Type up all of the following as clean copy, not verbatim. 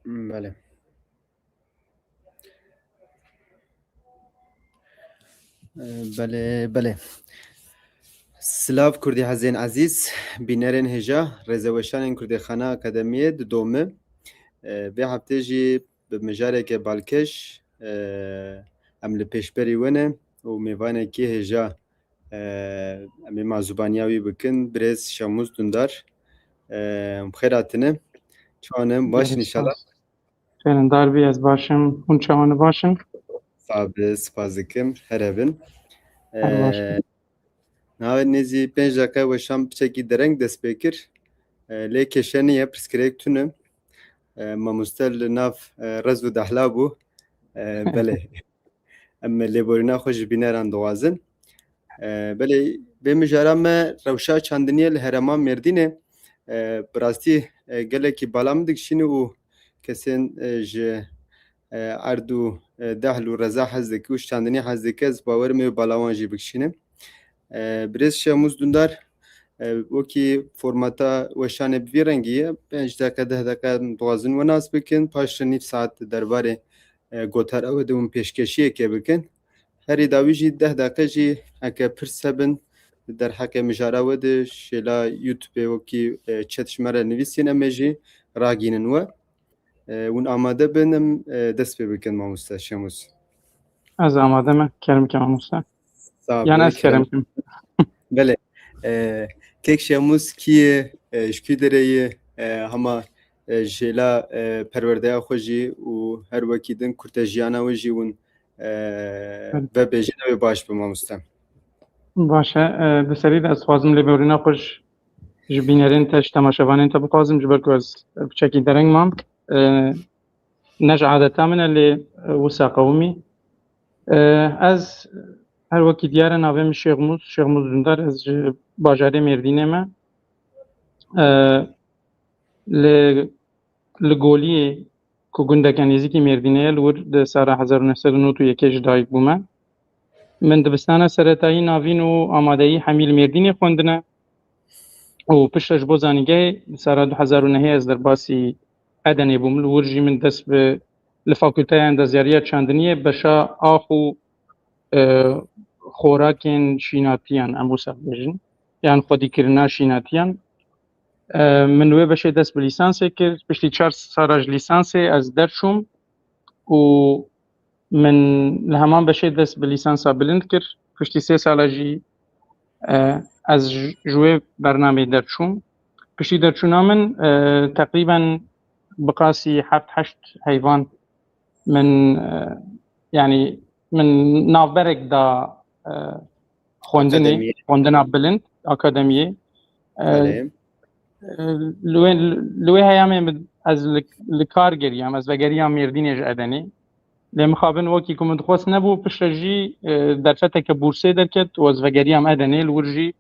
بله. بله. سلاف کردی حزین عزیز بینرین هجا رزوشان کردی خانه اکادمیه دومه به هفته جی به مجاره که بالکش عمل پیشبری ونه و میوانه که هجا امی مازوبانیاوی بکن برز شموز دندار خیراتنه چانم باشین انشالله. فعلا داربی از باشم اون چوانه باشم سپاس دکم هر هبن هر باشم ناوی نزی 5 دقیقه و شام بچکی درنگ دست بکر لی کشنیه پرسکریک تونه ما مستل ناف رز و دحلا بو بله اما لیبورینا خوش بینران دوازن بله به مجارم روشا چاندنیه لهرمان مردینه براستی گله کی بالام دکشینه و کسین ج اردو دهلو رضا حزدکی و چاندنی حزدکی از باور می بالاوان جی بکشینه برز شموز دندار وکی فرماتا وشانه بی رنگیه 5 دقیقه 10 دقیقه دوازن و ناس بکن پاش نیف ساعت درباره گوتر او دوم پیشکشیه که بکن هری داوی جی 10 دقیقه جی اکه پرسبن در حق مجاره ود شلا یوتیوب وکی چتش مره نویسین امجی راگینن و اون آماده بنم دست بکن ما مستشموس از آماده من کرم که ماموستا صاحب یعنی از کرم کم بله کیک شموس کیه شکی دره هما جلا پرورده خوشی و هر وکی دن کرتجیانا و جیون و بجنه و باش به ما مستم باشه بسری از خوازم لیبورینا خوش جبینرین تش تماشاوانین تا بخوازم جبر که از بچکی درنگ مام نج عادتا من اللي وسا قومي از هر وکی دیاره ناویم شیخ موز دندار از باجاره مردینه ما لگولیه که گندکانیزی که مردینه لور ده سال 1991 دایک بومه من دبستانه سرطایی ناوین و آمادهی حمیل مردینه خوندنه و پشتش بو زانیگه سال 2009 از در باسی ادنی بوم لور جی من دست به لفاکولته اندازیاری چاندنیه بشا آخو خوراکین شیناتیان اموسا بجن یعنی خودی کرنا شیناتیان من وی بشه دست به لیسانس کرد پشتی 4 ساراج لیسانس از درشوم و من لهمان بشه دست به لیسانس بلند کرد پشتی 3 سالاجی از جوی برنامه درشوم پشتی درشونا من تقریبا بقاسی 7-8 حیوان من يعني من نافبرك دا خوندنه بلند اکادمیه لوی هیام از لکار گریم از وگریم مردینش ادنی لیم خوابن وکی کمند خواست نبو پشتجی در فته که بورسه درکت و از وگریم ادنی لورجی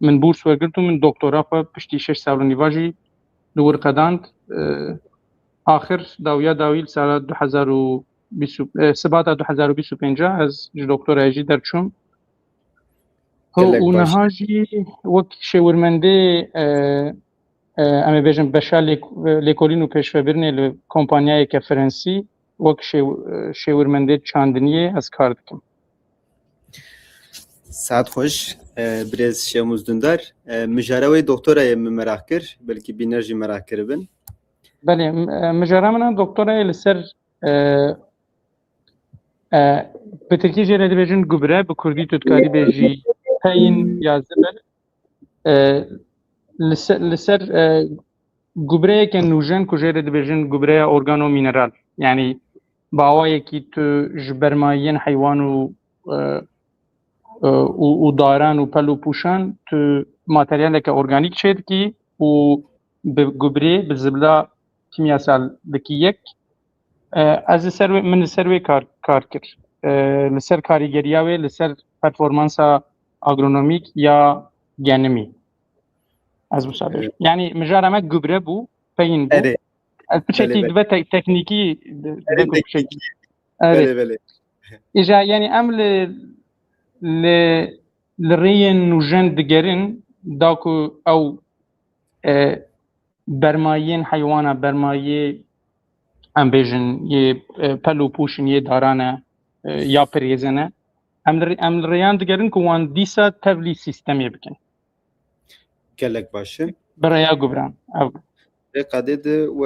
من بورس ورگرتو من دکترا خو پشتی 6 سال نیواجی لور قداند آخر داویل سال 2025 از دکتر ایجی درچوم اونها جی وقت شورمنده اما بیشتر بشه لیکولینو پیشوا برنه ل کمپانیای که فرانسی وقت شورمنده چاندنیه از کار دکم. ساعت خوش برز شموز دندار مجاره دکترای مراقب کر بلکه بینرژی مراقب بن. بله مجاره من دکترای لسر پترکی جره دیوژن گبره به کردی تودکاری بیجی پین یا زبر لسر گبره که نوجن کجره دیوژن گبره ارگانو مینرال یعنی باوایی که تو جبرماین حیوان و داران و پلو پوشان تو ماتریال که ارگانیک شد کی و به گبره به زبله کیمیاسال دکی یک از سر من سروی کار کرد لسر کاریگریه و لسر پرفورمانس آگرونومیک یا گنمی از مسابقه یعنی مجرمه گبره بو پین بو از بچکی دو تکنیکی بله ایجا یعنی عمل لرین نوجن دگرن داکو او برمایین حیوانا برمایی ام بیژن یه پلو پوشن یه دارانه یا پریزنه ام ریان دگرن که وان دیسا تبلی سیستمی بکن gelek başe. برای گبران او قدید و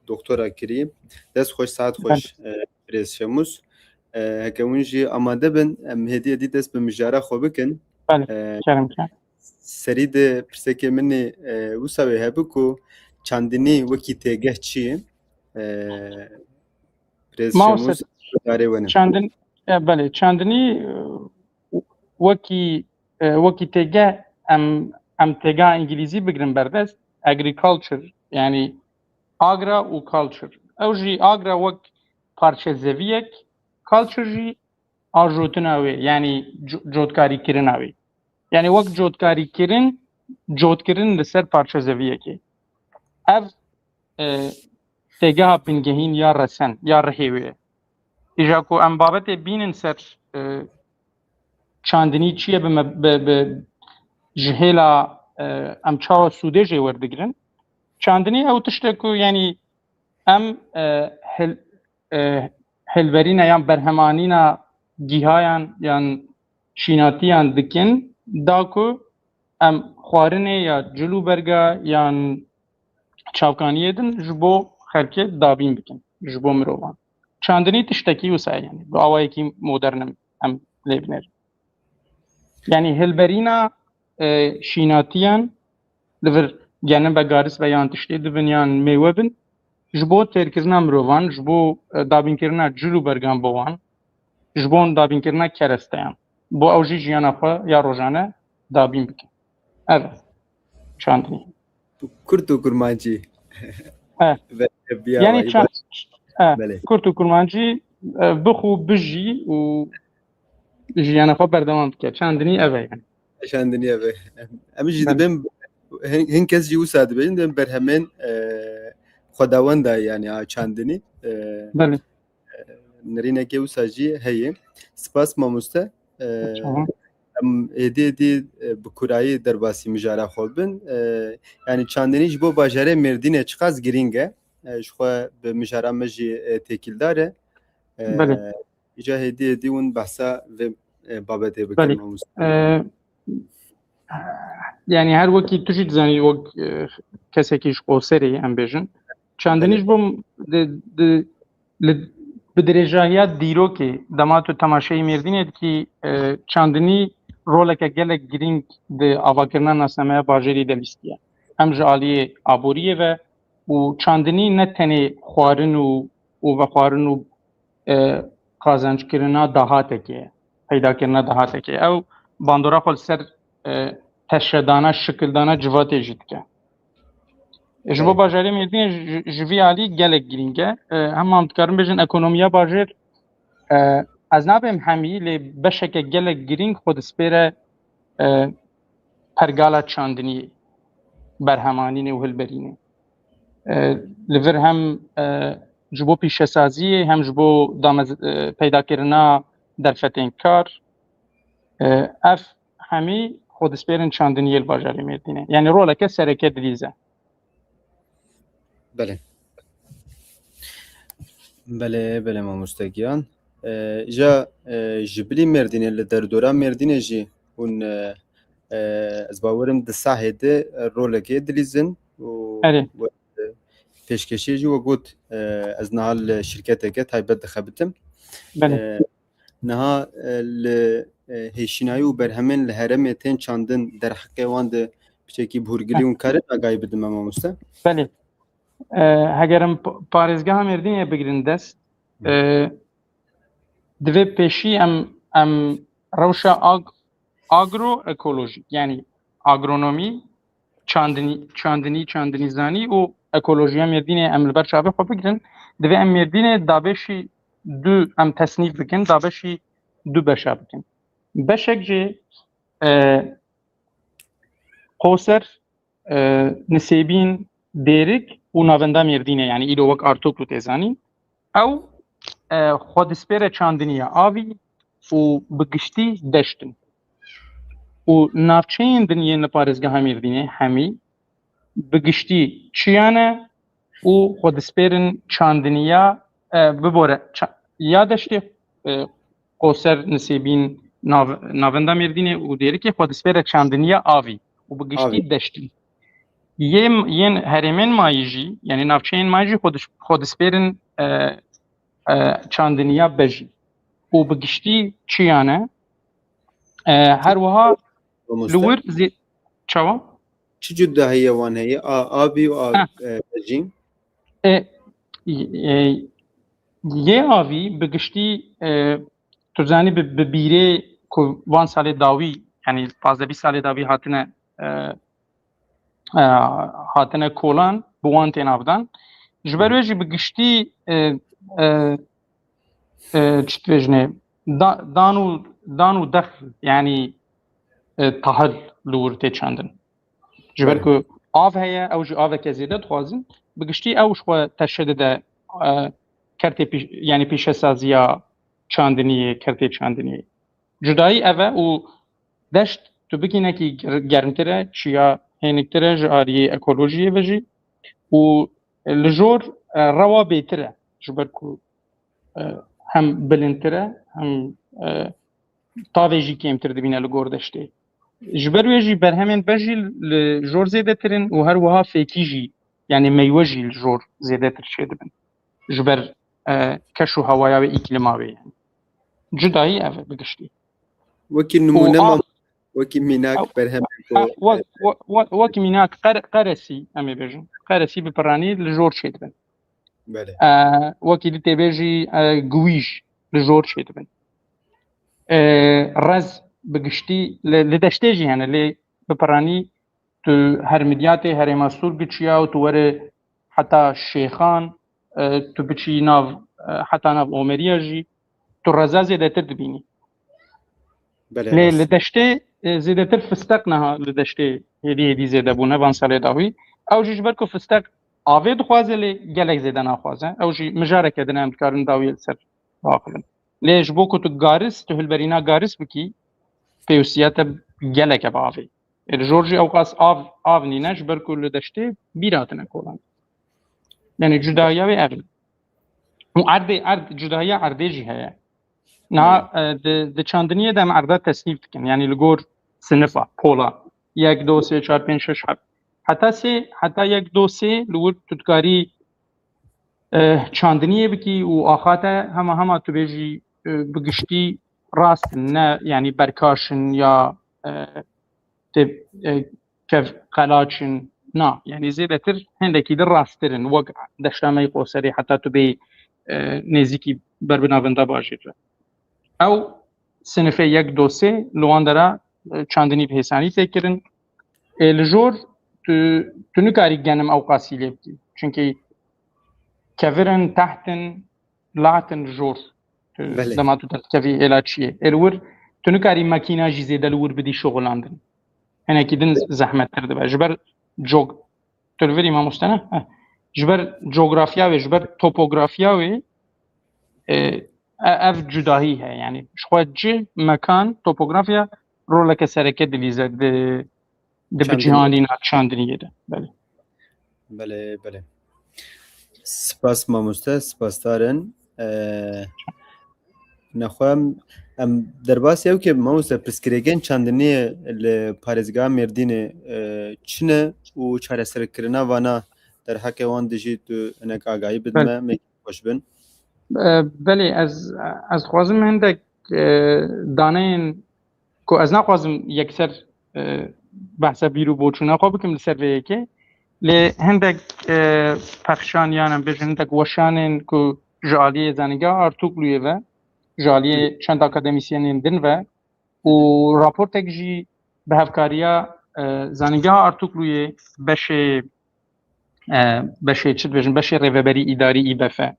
دکترا کری دست خوش ساعت خوش پریز شموس هکونجی آماده بن هدیه دی دست به مجاره خوب بکن بله کرم کرم سری ده پرسکه منی وسابه هبو کو چندینی وکی تگه چیه پریز شموس داره ونه چندن بله چندنی وکی تگه ام تگه انگلیزی بگرن بردست agriculture yani agra و culture او جی agra وک parça zeviyek culture جی آجوتنا وی یعنی جودکاری کردن وی یعنی وقت جودکاری کردن جود کردن لسر parça zeviyeki ev تگه پنگهین یا رسن یا رهیوه ایجا کو ام بابت بینن سر چاندنی چیه به جهلا ام چاو سوده جه وردگرن چاندنی او تشتکو یعنی ام هلورین یا برهمانینا گیهایان یا شیناتیان دکن داکو ام خوارنه یا جلو برگا یا چاوکانیه دن جبو خلکه دابین بکن جبو مروان چاندنی تشتکی وسای yani bu avayki modernim em lebner yani helberina şinatiyan liver gene bagaris ve yan tişte dünyan meyvebin jbo terkizna mrovan jbo dabinkirna julu bergan bovan jbo dabinkirna keresteyan bu avji jiyana xwe ya rojane dabin bikin evet çandini kurtu kurmancı ve yani kurtu kurmancı bixu bijî û jiyana xwe berdewam bike çandinî ev e yani çandinî ev e em jî dibin hin kes jî wisa dibin dibin berhemen xwedawenda yani çandinî belê nirînekê wisa jî heye spas mamoste em êdî bi kurayî derbasî mijara xwe bin yani çandinî ji bo bajarê Mêrdînê çiqas girîng e ji xwe bi mijara me jî têkîldar e îca hêdî hûn behsa vê babetê bikin mamoste yani her wekî tu jî dizanî wek kesekî ji qoserê em bêjin çandinî ji bo bi dirêjahiya dîrokê dema tu temaşeyê Mêrdînê dikî çandinî roleke gelek girîng di avakirina nasnameya bajarî de lîstiye hem ji aliyê aboriyê ve û çandinî ne tenê xwarin û vexwarin û qazançkirina dahatekê ye peydakirina dahatekê ew bandora xwe li ser teşredana şekildana civatê jî dike ji bo bajarê Mêrdînê ji vî alî gelek girîng e hemam dikarin bêjin ekonomiya bajar ez nabêm hemî lê beşeke gelek girîng xwe dispêre pergala çandiniyê berhemanînê û hilberînê li vir hem ji bo pîşesaziyê hem ji bo peydakirina derfetên kar ev hemî xwe dispêrin çandiniyê li bajarê Mêrdînê yani roleke sereke dilîze Belê belê belê mamostegiyan ja ji bilî Mêrdînê li derdora Mêrdînê jî hûn ez bawerim di sahê de rolekê dilîzin û pêşkêşiyê jî we got ez niha li şirketeke taybet dixebitim niha li hêşînayî û berhemên li herêmê tên çandin derheqê wan de piçekî bûrgirî û karin agahî bidin me mamoste belê hegerim parêzgeha Mêrdînê bigirin dest divê pêşî em rewşa agroekolojîk yani agronomî çandinîzanî û ekolojiya Mêrdînê em li ber çavê xwe bigirin divê em Mêrdînê dabeşî du em tesnîf bikin dabeşî du beşa bikin beşek jê qoser nisêbîn dêrik û navenda Mêrdînê yani îro wek Artoklu tê zanîn ew xwe dispêre çandiniya avî û bi giştî deştin û navçeyên dinyên li parêzgeha Mêrdînê hemî bi giştî çiyan e و خودسپرن چاندنیا ببوره یا دشتی قوسر نسیبین ناوندا مردینه و دیره که خودسپر چاندنیا آوی و بگشتی دشتی ین هرمن مایجی یعنی نافچین مایجی خودسپرن چاندنیا بجی و بگشتی چیانه هر وها لور زی چاوا چی جدا هي وان هي آبی و بجین یه آوی بگشتی تو زنی به بیره که وان سال داوی یعنی 15-20 سال داوی هاتنه کولان بوان تنافدان جبرویجی بگشتی چت وجنه دانو دخل یعنی تحل لور تچاندن جبر که آف هيا او جو آف كزيدة تخوازن بگشتی اوش خو تشدد کرتی یعنی پیش سازیا چاندنی کرتی چاندنی جدایی اوه و دشت تو بگینه که گرمتره چیا هینکتره جاری اکولوژیه بجی و لجور روا بیتره جبر که هم بلندتره هم تاویجی کمتر دبینه لگور دشته جبر ویجی برهمن بجی لجور زیده ترین و هر وها فیکیجی یعنی میوجی لجور زیده تر شده بن جبر کشو هوایا و اقلیماوی یعنی جدایی اوه بگشتی وکی نمونه وکی میناک برهم وکی میناک قرسی امی بجن قرسی بپرانی لجور شده بن بله وکی دیتی بجی گویج لجور شده بن رز بگشتی لدشتیجی هنه لی بپرانی تو هر مدیات هر مسئول بچیا و تو وره حتی شیخان تو بچی ناو حتی ناو اومریا جی تو رزا زیده تر دبینی لی لدشتی زیده تر فستق نه لدشتی هدی زیده بونه وان ساله داوی او جی جبر که فستق آوه دخوازه لی گلک زیده نخوازه او جی مجاره کدنه امتکارن داوی سر باقلن لیش بو که تو گارس تو هلبرینا گارس بکی پیوسیات گلک باوی الجورجي اوقاس آف نینش بر کل دشته بیراتنه کولان یعنی جدایا و اغل و عرد جدایا عردیجی هیا نا د چاندنیه دم عرده تصنیف کن یعنی لگور سنفا پولا 1 2 3 4 5 6 حتی 1 2 3 لور تدکاری چاندنیه بکی و آخاته همه تو بیجی بگشتی راست نه یعنی برکاشن یا کف قلاچن نه یعنی زیده تر هندکی در راسترن وقت دشتامه قوسری حتی تو بی نزیکی بر بناونده باشید او سنفه 1 2 3 لوان داره چاندنی به حسانی تکرن الجور تو نکاری گنم اوقاسی لیبکی چونکه کفرن تحتن لاتن جور دما تو تکوی علاجیه الور تو نکاری ماکینا جیزه دلور بدی شغلاندن هنا كيدن زحمه ترد جبر جوگ تلفري ما مستنه جبر جغرافيا و جبر توپوغرافيا و اف جداهي ہے يعني شوجه مكان توپوغرافيا رولك سركه دليزه د بجهاني نقشاندنيه ده بله سپاس ماموسته سپاسدارن نخواهم در باس یو که ماموسته پرسکریگن چاندنی لپارزگاه مردینه چنه و چاره سرکرنا وانا در حق وان دجی تو انک آگاهی بدمه میکی خوش بن بله از خوازم هندک دانین که از نخوازم یکسر بحثا بیرو بوچونا خواه بکم لسر به یکی لی هندک پخشان یانم بجن هندک وشانین که جالی زنگاه ارتوکلویه و جالی چند اکادمیسیانین دن و راپورتک جی به هفکاریا زنگاه ارتوکلویه بشه چید بجن بشه ریوبری اداری ای بفه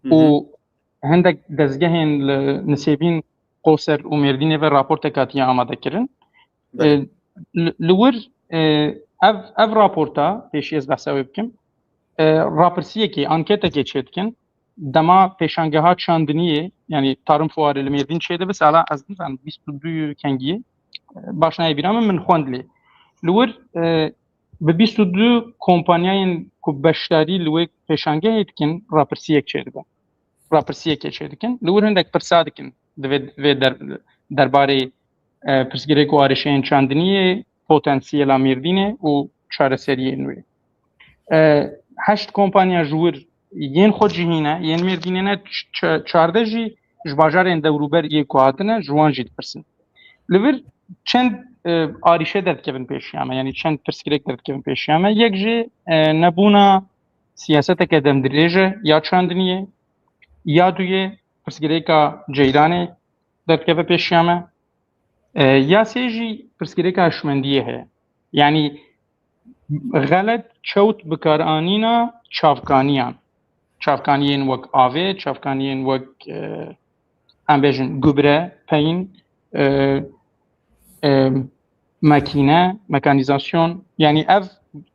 و هندک دزگهین نسیبین قوسر و مردینه و راپورتکاتی آماده کرن لور اف راپورتا پیشی از بحثه بکم راپرسیه که انکته که چید کن دما پیشانگه ها چاندنیه یعنی تارم فواره لمردین چیده بس الا از دیفن 22 کنگیه باشنای بیرام من خوند لی لور به 22 کمپانیاین کو بەشداری لێ پێشانگەیە دکن ڕاپرسیەک چێ دەبە ڕاپرسیەکێ چێ دکن لەور هەندێک پرسا دکن دەبێت دەربارەی پرسگirêk û arêşeyên çandiniyê potensiyela mêrdînê û çareseriyê nû. Heşt kompanya ji wir yên xwe cihîne yên mêrdînê ne çarde jî ji bajarên dewrûber yê ku hatine ji wan jî dipirsin. Li vir çend arîşe derdikevin pêşiya me yanî çend pirsgirêk derdikevin pêşiya me yek jî nebûna siyaseteke demdirêj e ya çandiniyê ya duyê pirsgirêka ceyranê derdikeve pêşiya me ya sê jî pirsgirêka hişmendiyê heye. Yani غلط çewt bikaranîna çavkaniyan. Çavkaniyên wek avê, çavkaniyên wek em bêjin gübre, peyn, makîne, mekanîzasyon. Yani ev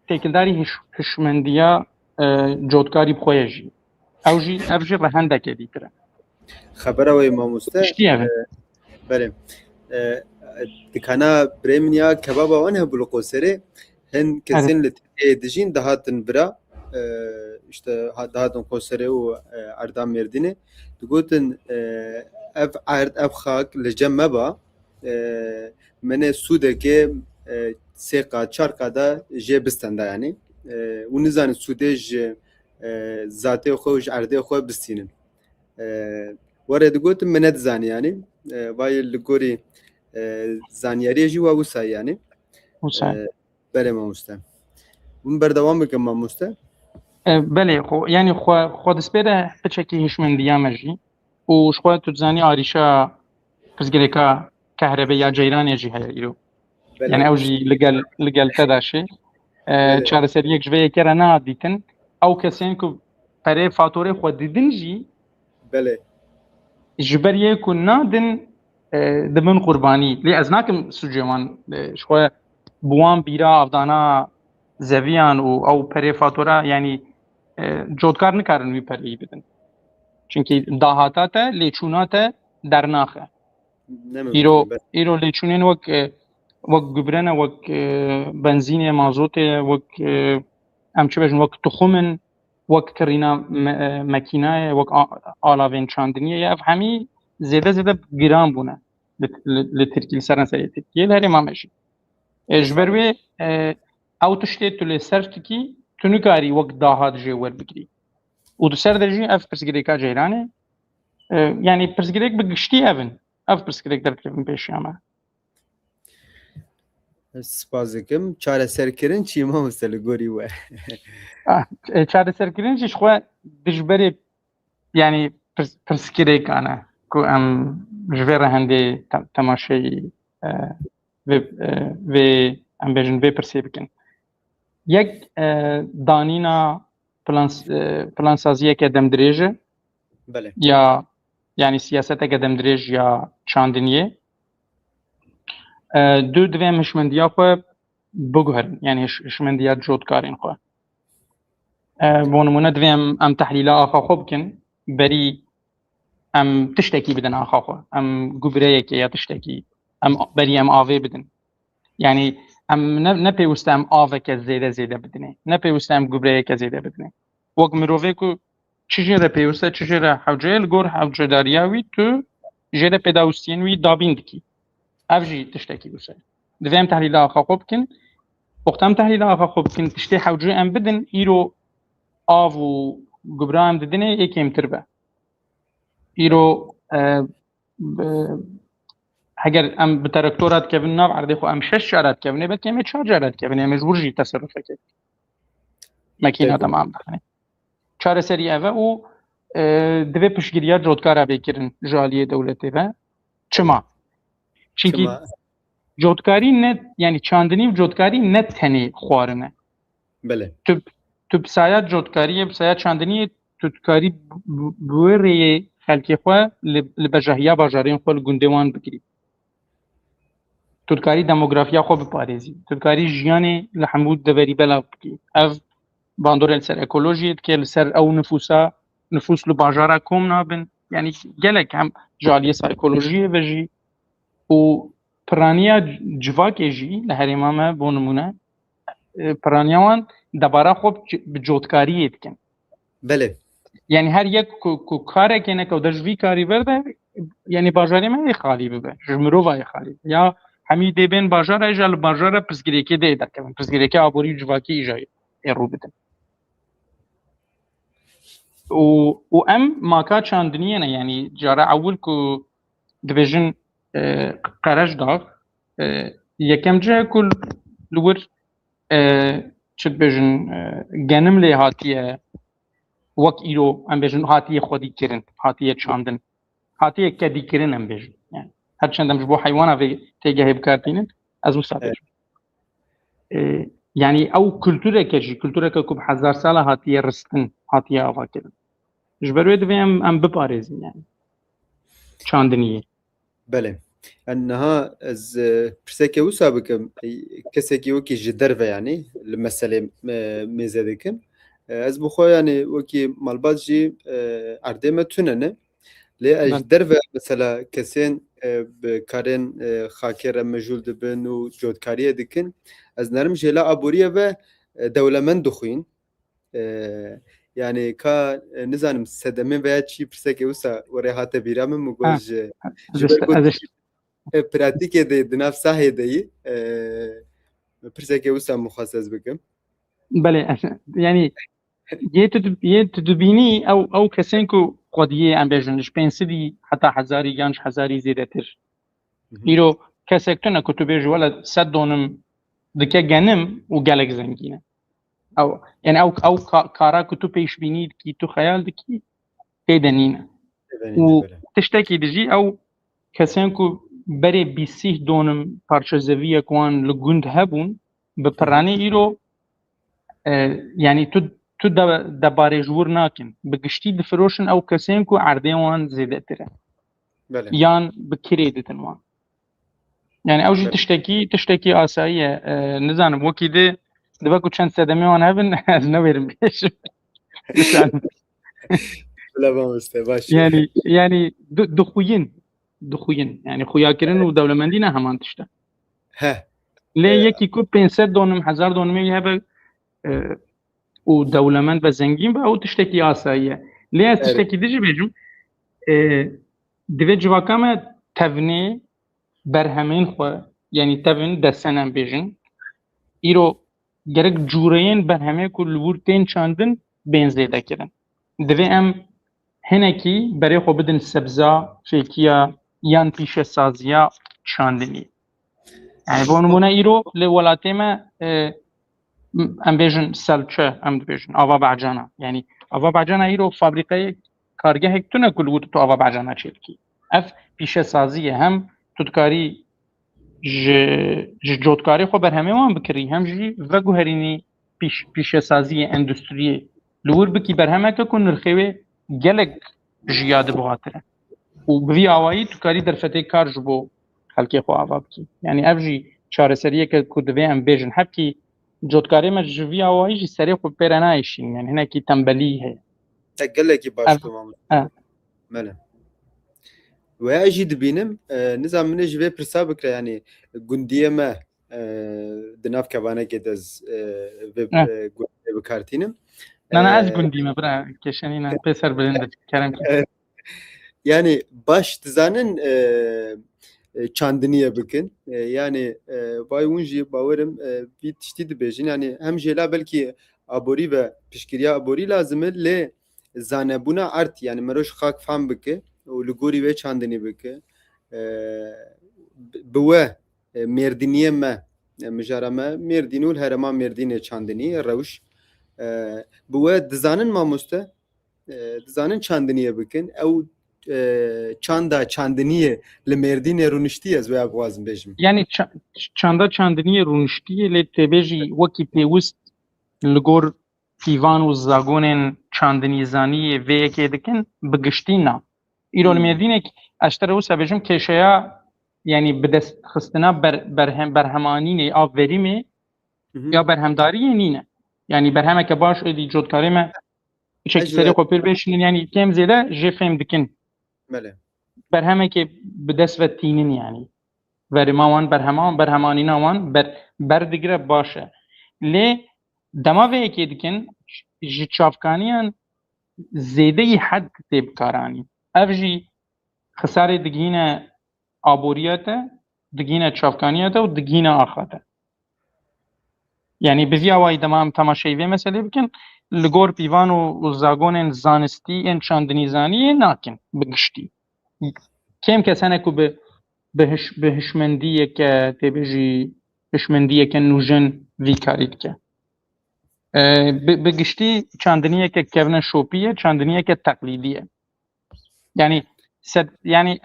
têkildarî hişmendiya cotkarî bi xwe ye jî. Ev jî rehendekê dîtir e. Xebera wê mamoste Tiştî ev e. Belê. Dikana birê min ya kebaba wan hebû li Qoserê hin kesên li Tirkiyeyê dijîn dihatin bira işte dihatin Qoserê û Erda Mêrdînê digotin ev erd ev xak li cem meba menê sûdekê sê qat çar qada jê bistin da yanî û nizanin sûdê ji zatê xwe û ji erdê xwe bistînin. Were digotin me nedizanî yanî vayê li gorî zaniyariyê jî wa wisa yanî. Belê mamoste. Hûn berdewam bikin mamoste? Belê yanî xwe destpêre piçekî hişmendiya me jî û ji xwe tu dizanî arîşa pirsgirêka kehrebê ya ceyranê jî heye îro. Yani ew jî li gel te de şê çareseriyek ji vê yekê re nehat dîtin ew kesên ku perê fatorê xwe didin jî Belê ji ber yê ku nadin dibin qurbanî. Lê ez nakim sucê wan ji xwe bi wan bîra avdana zeviyan û ew perê fatora yani cotkar nikarin wî pereyî bidin. Çünkü dahata te lêçûna te dernaxe. Îro lêçûnên wek gübre ne wek benzînê mazotê wek em çi bêjin wek tixumin wek kirîna mekînayê wek alavên çandiniyê ev hemî zêde giran bûne li Tirkiyê li serenserê Tirkiyê li herêma me jî. Ji ber wê ew tiştê tu lê ser dikî tu nikarî wek dahat jê werbigirî. û di ser de jî ev pirsgirêka ceyranê yani pirsgirêk bi giştî evin. Ev pirsgirêk derdikevin pêşiya me. Spas dikim. Çareserkirin çî mamoste li gorî we? Çareserkirin jî ji xwe ji berê yani pirsgirêkan e ku em ji vê re hendê temaşeyî vê em bêjin vê pirsê bikin. Yek danîna plansaziyeke demdirêj e Belê. ya yani siyaseteke demdirêj ya çandiniyê. Du divê hişmendiya xwe biguherin yani hişmendiya cotkarên xwe. Bo nimûne divê em tehlîla axa xwe bikin berî em tiştekî bidin axa xwe. Em gubreyekê ya tiştekî em berî em avê bidin. Yani em nepêwîste em aveke zêde bidinê. Nepêwîste em gubreyeke zêde bidinê. Wek mirovê ku çi jê re pêwîste çi jê re hewceyê li gor hewcedariya wî tu jê re pêdawîstiyên wî dabîn dikî. Ev jî tiştekî wisa. Divê em tehlîla axa xwe bikin. Wexta em tehlîla axa xwe bikin tiştê hewcê em bidin îro av û gubra em didinê yê kêmtir be. Îro heger em bi teraktora dikevin nav erdê xwe em 6 cara dikevin belkî em 4 cara dikevin em mecbûr jî teserrufeke makîna temam dixine. Çareserî ev e û divê piştgiriya cotkara bêkirin ji aliyê dewletê ve çima? Çünkü cotkarî ne yani çandinî û cotkarî ne tenê xwarin e. Belê. Tu bi saya cotkariyê bi saya çandiniyê tu dikarî bi wê rêyê xelkê xwe li bejahiya bajarên xwe li gundê wan bigirî. Tu dikarî demografiya xwe biparêzî. Tu dikarî jiyanê li hemû deverî belav bikî. Ev bandorê li ser ekolojiyê dike li ser ew nüfus li bajara kom nabin. Yani gelek hem ji aliyê psikolojiyê ve jî û piraniya civakê jî li herêma me bo nimûne piraniya wan دبارا خوب بجودکاری دکن بله یعنی هر یک کو کاره کنه که دجوی کاری برده یعنی باجاری من خالی ببه جمرو وای خالی یا همی دبن باجار اجل باجار پرسگریکی ده دکن پرسگریکی آبوری جواکی ایجای رو بدن و ام ماکا چاندنیه نه یعنی جاره اول کو دبیجن قرش داغ یکم جه کل لور چه بيجن جنم لي هاتيه وك إيرو أم بيجن هاتيه خودي كرن هاتيه شاندن هاتيه كدي كرن أم بيجن يعني هرچند دمش بو حيوانا في تيجه بكارتين از مسافر يعني أو كلتورة كوب حزار سالة هاتيه رستن هاتيه آوا كرن جبروي دفي أم بباريزن يعني شاندنية بله انها از پرسکه و سابقم کسی که وکی جدر و یعنی المسألة میزدکم از بخواه یعنی وکی مالباز جی اردم تونه لی اجدر و مثلا کسین بکارن خاکر مجول دبن و جودکاریه دکن از نرم جلا عبوریه و دولمن دخوین يعني كا نزانم سدمه ويا چی پرسکه وسا وره هاته بیرام مگوش جبر براتیکه ده دناف ساحه ده پرسکه وسا مخصص بکم بله يعني يتدبيني او كسينكو قضيه ام بيجنش بينسدي حتى حزاري جانش حزاري زيدتر يرو كسكتنا كتبه ولا صدونم دكه جنم وجالك زنگينه او يعني او كارا كتب ايش بينيد كي تو خيال دكي تدنينا وتشتكي دجي او كسينكو بري بيسيه دونم بارشزويه كوان لغوند هبون بپراني يرو يعني تو دباري جور ناكن بگشتي دفروشن او كسينكو عرديوان زيدتره بله يان بكريدتن وان يعني اوجي تشتكي آسائية نزانم وكي دباكو چند سدمي وان هبن از نويرم بيش لا ما مستباش يعني دخوين يعني خوياكرن و دولمندينا همان تشتا ها ليه يكي كو 500 دونم 1000 دونم يهبه و دولمند و زنگين با او تشتكي آسائية ليه تشتكي ديجي بيجم دوه جواكام تفني برهمين خو يعني تفن دسنم بيجن ايرو gerek جورين برهمه كل ورتين چاندن بنزيده كرن دوه ام هنكي بري خو بدن سبزا فيكيا يان پیش سازيا چاندني يعني بونمونه ايرو لولاتيما ام بيجن سلچه ام بيجن آوا بعجانا يعني آوا بعجانا ايرو فابريقه کارگه هکتونه كل ورت تو آوا بعجانا چلكي اف پیش سازية هم تودكاري جودکاری خو برهمه وان بکری هم جی و گوهرینی پیش سازی اندستری لور بکی برهمه که کن نرخوه گلگ جیاد بواتره و بوی آوایی تو کاری در فتح کار جبو خلقی خو آوا بکی یعنی اف جی چاره سریه که کدوه ام بیجن حب کی جودکاری ما جوی آوایی جی سریه خو پیرنایشین یعنی هنه کی تنبلی ہے تقل کی باش تمام مله وأجي دبينم نظام من جبه برسا بكرة يعني جندية ما دناف كبانة كدز بكارتينم أنا از جندي ما برا كشانينا بيسر بلند كلام يعني باش تزانن چاندنية بكن يعني باي ونجي باورم في تشتي بيجين يعني هم جلا بلكي أبوري و بشكريا أبوري لازم ل زانبونا أرت يعني مروش خاك فهم بكه ولگوری و چاندنی بکه بوه مردینیه ما مجارمه مردینول هرما مردینه چاندنی روش بوه دزانن ماموسته دزانن چاندنیه بکن او چاندنیه لمردینه رونشتی از وی اقوازم بجم يعني چاندنیه رونشتی لتبجی وکی پیوست لگور فیوان و زاگونن چاندنی زانی و یکی دکن بگشتینا ایران مردینه اشتر او سبجم کشیا یعنی بدست خستنا برهمانینه آوریمه یا برهمداری نینه یعنی برهمه که باش ادی جودکاری ما چک سری کوپر بشین یعنی کم زیاده جفم دکن بله برهمه که بدست و تینین یعنی ورماوان برهمانینا وان بردگره باشه لی دما وەیەکێ دکن ji çavkaniyan zêdeyî hed tê bikaranîn. Ev jî xisarê digihîne aboriya te, digihîne çavkaniya te û digihîne axa te. Yani bi vî awayî dema em temaşeyî vê meselê bikin, li gor pîvan û zagonên zanistî ên çandinîzaniyê nakin bi giştî. Kêm kes hene ku bi hişmendiyeke têbêjî hişmendiyeke nûjin vî karî dike. Bi giştî çandiniyeke kevne şopî ye, çandiniyeke teqlîdî ye. Yani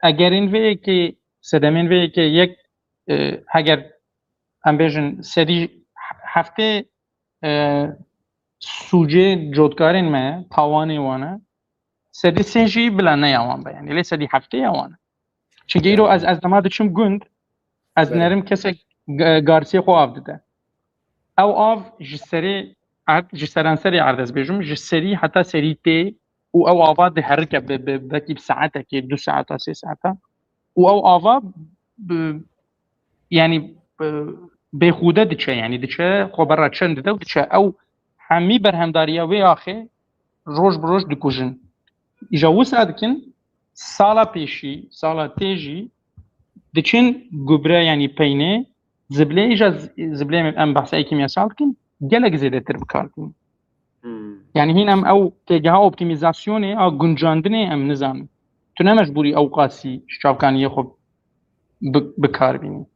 egerên vêyekê sedemên vêyekê yek heger em bêjin serî heftê sûcê cotkarên me tawanê wan e sedî sê jî bila neya wan be yani lê sedî heftêya wan e. Çunki îro ez dema diçim gund ez nerim kesek garsiyê xwe av dide. Ew av ji seranserê erdez bêjim ji serî heta serî tê û ew ava diherike belkî bi saetekê 2 saeta 3 saeta û ew ava yani bêxûde diçe yani diçe xwebera çend dide û diçe ew hemî berhemdariya wê axê roj bi roj dikujin. Îja wisa dikin sala pêşî sala tê jî diçin gubre yani peynê ziblê îja ziblê em behsa kimyasal dikin gelek zêdetir bikardin. Yani hîn em ew têgeha optîmizasyonê a guncandinê em nizanin. Tu ne mecbûrî ew qasî ji çavkaniyê xwe bikarbînî.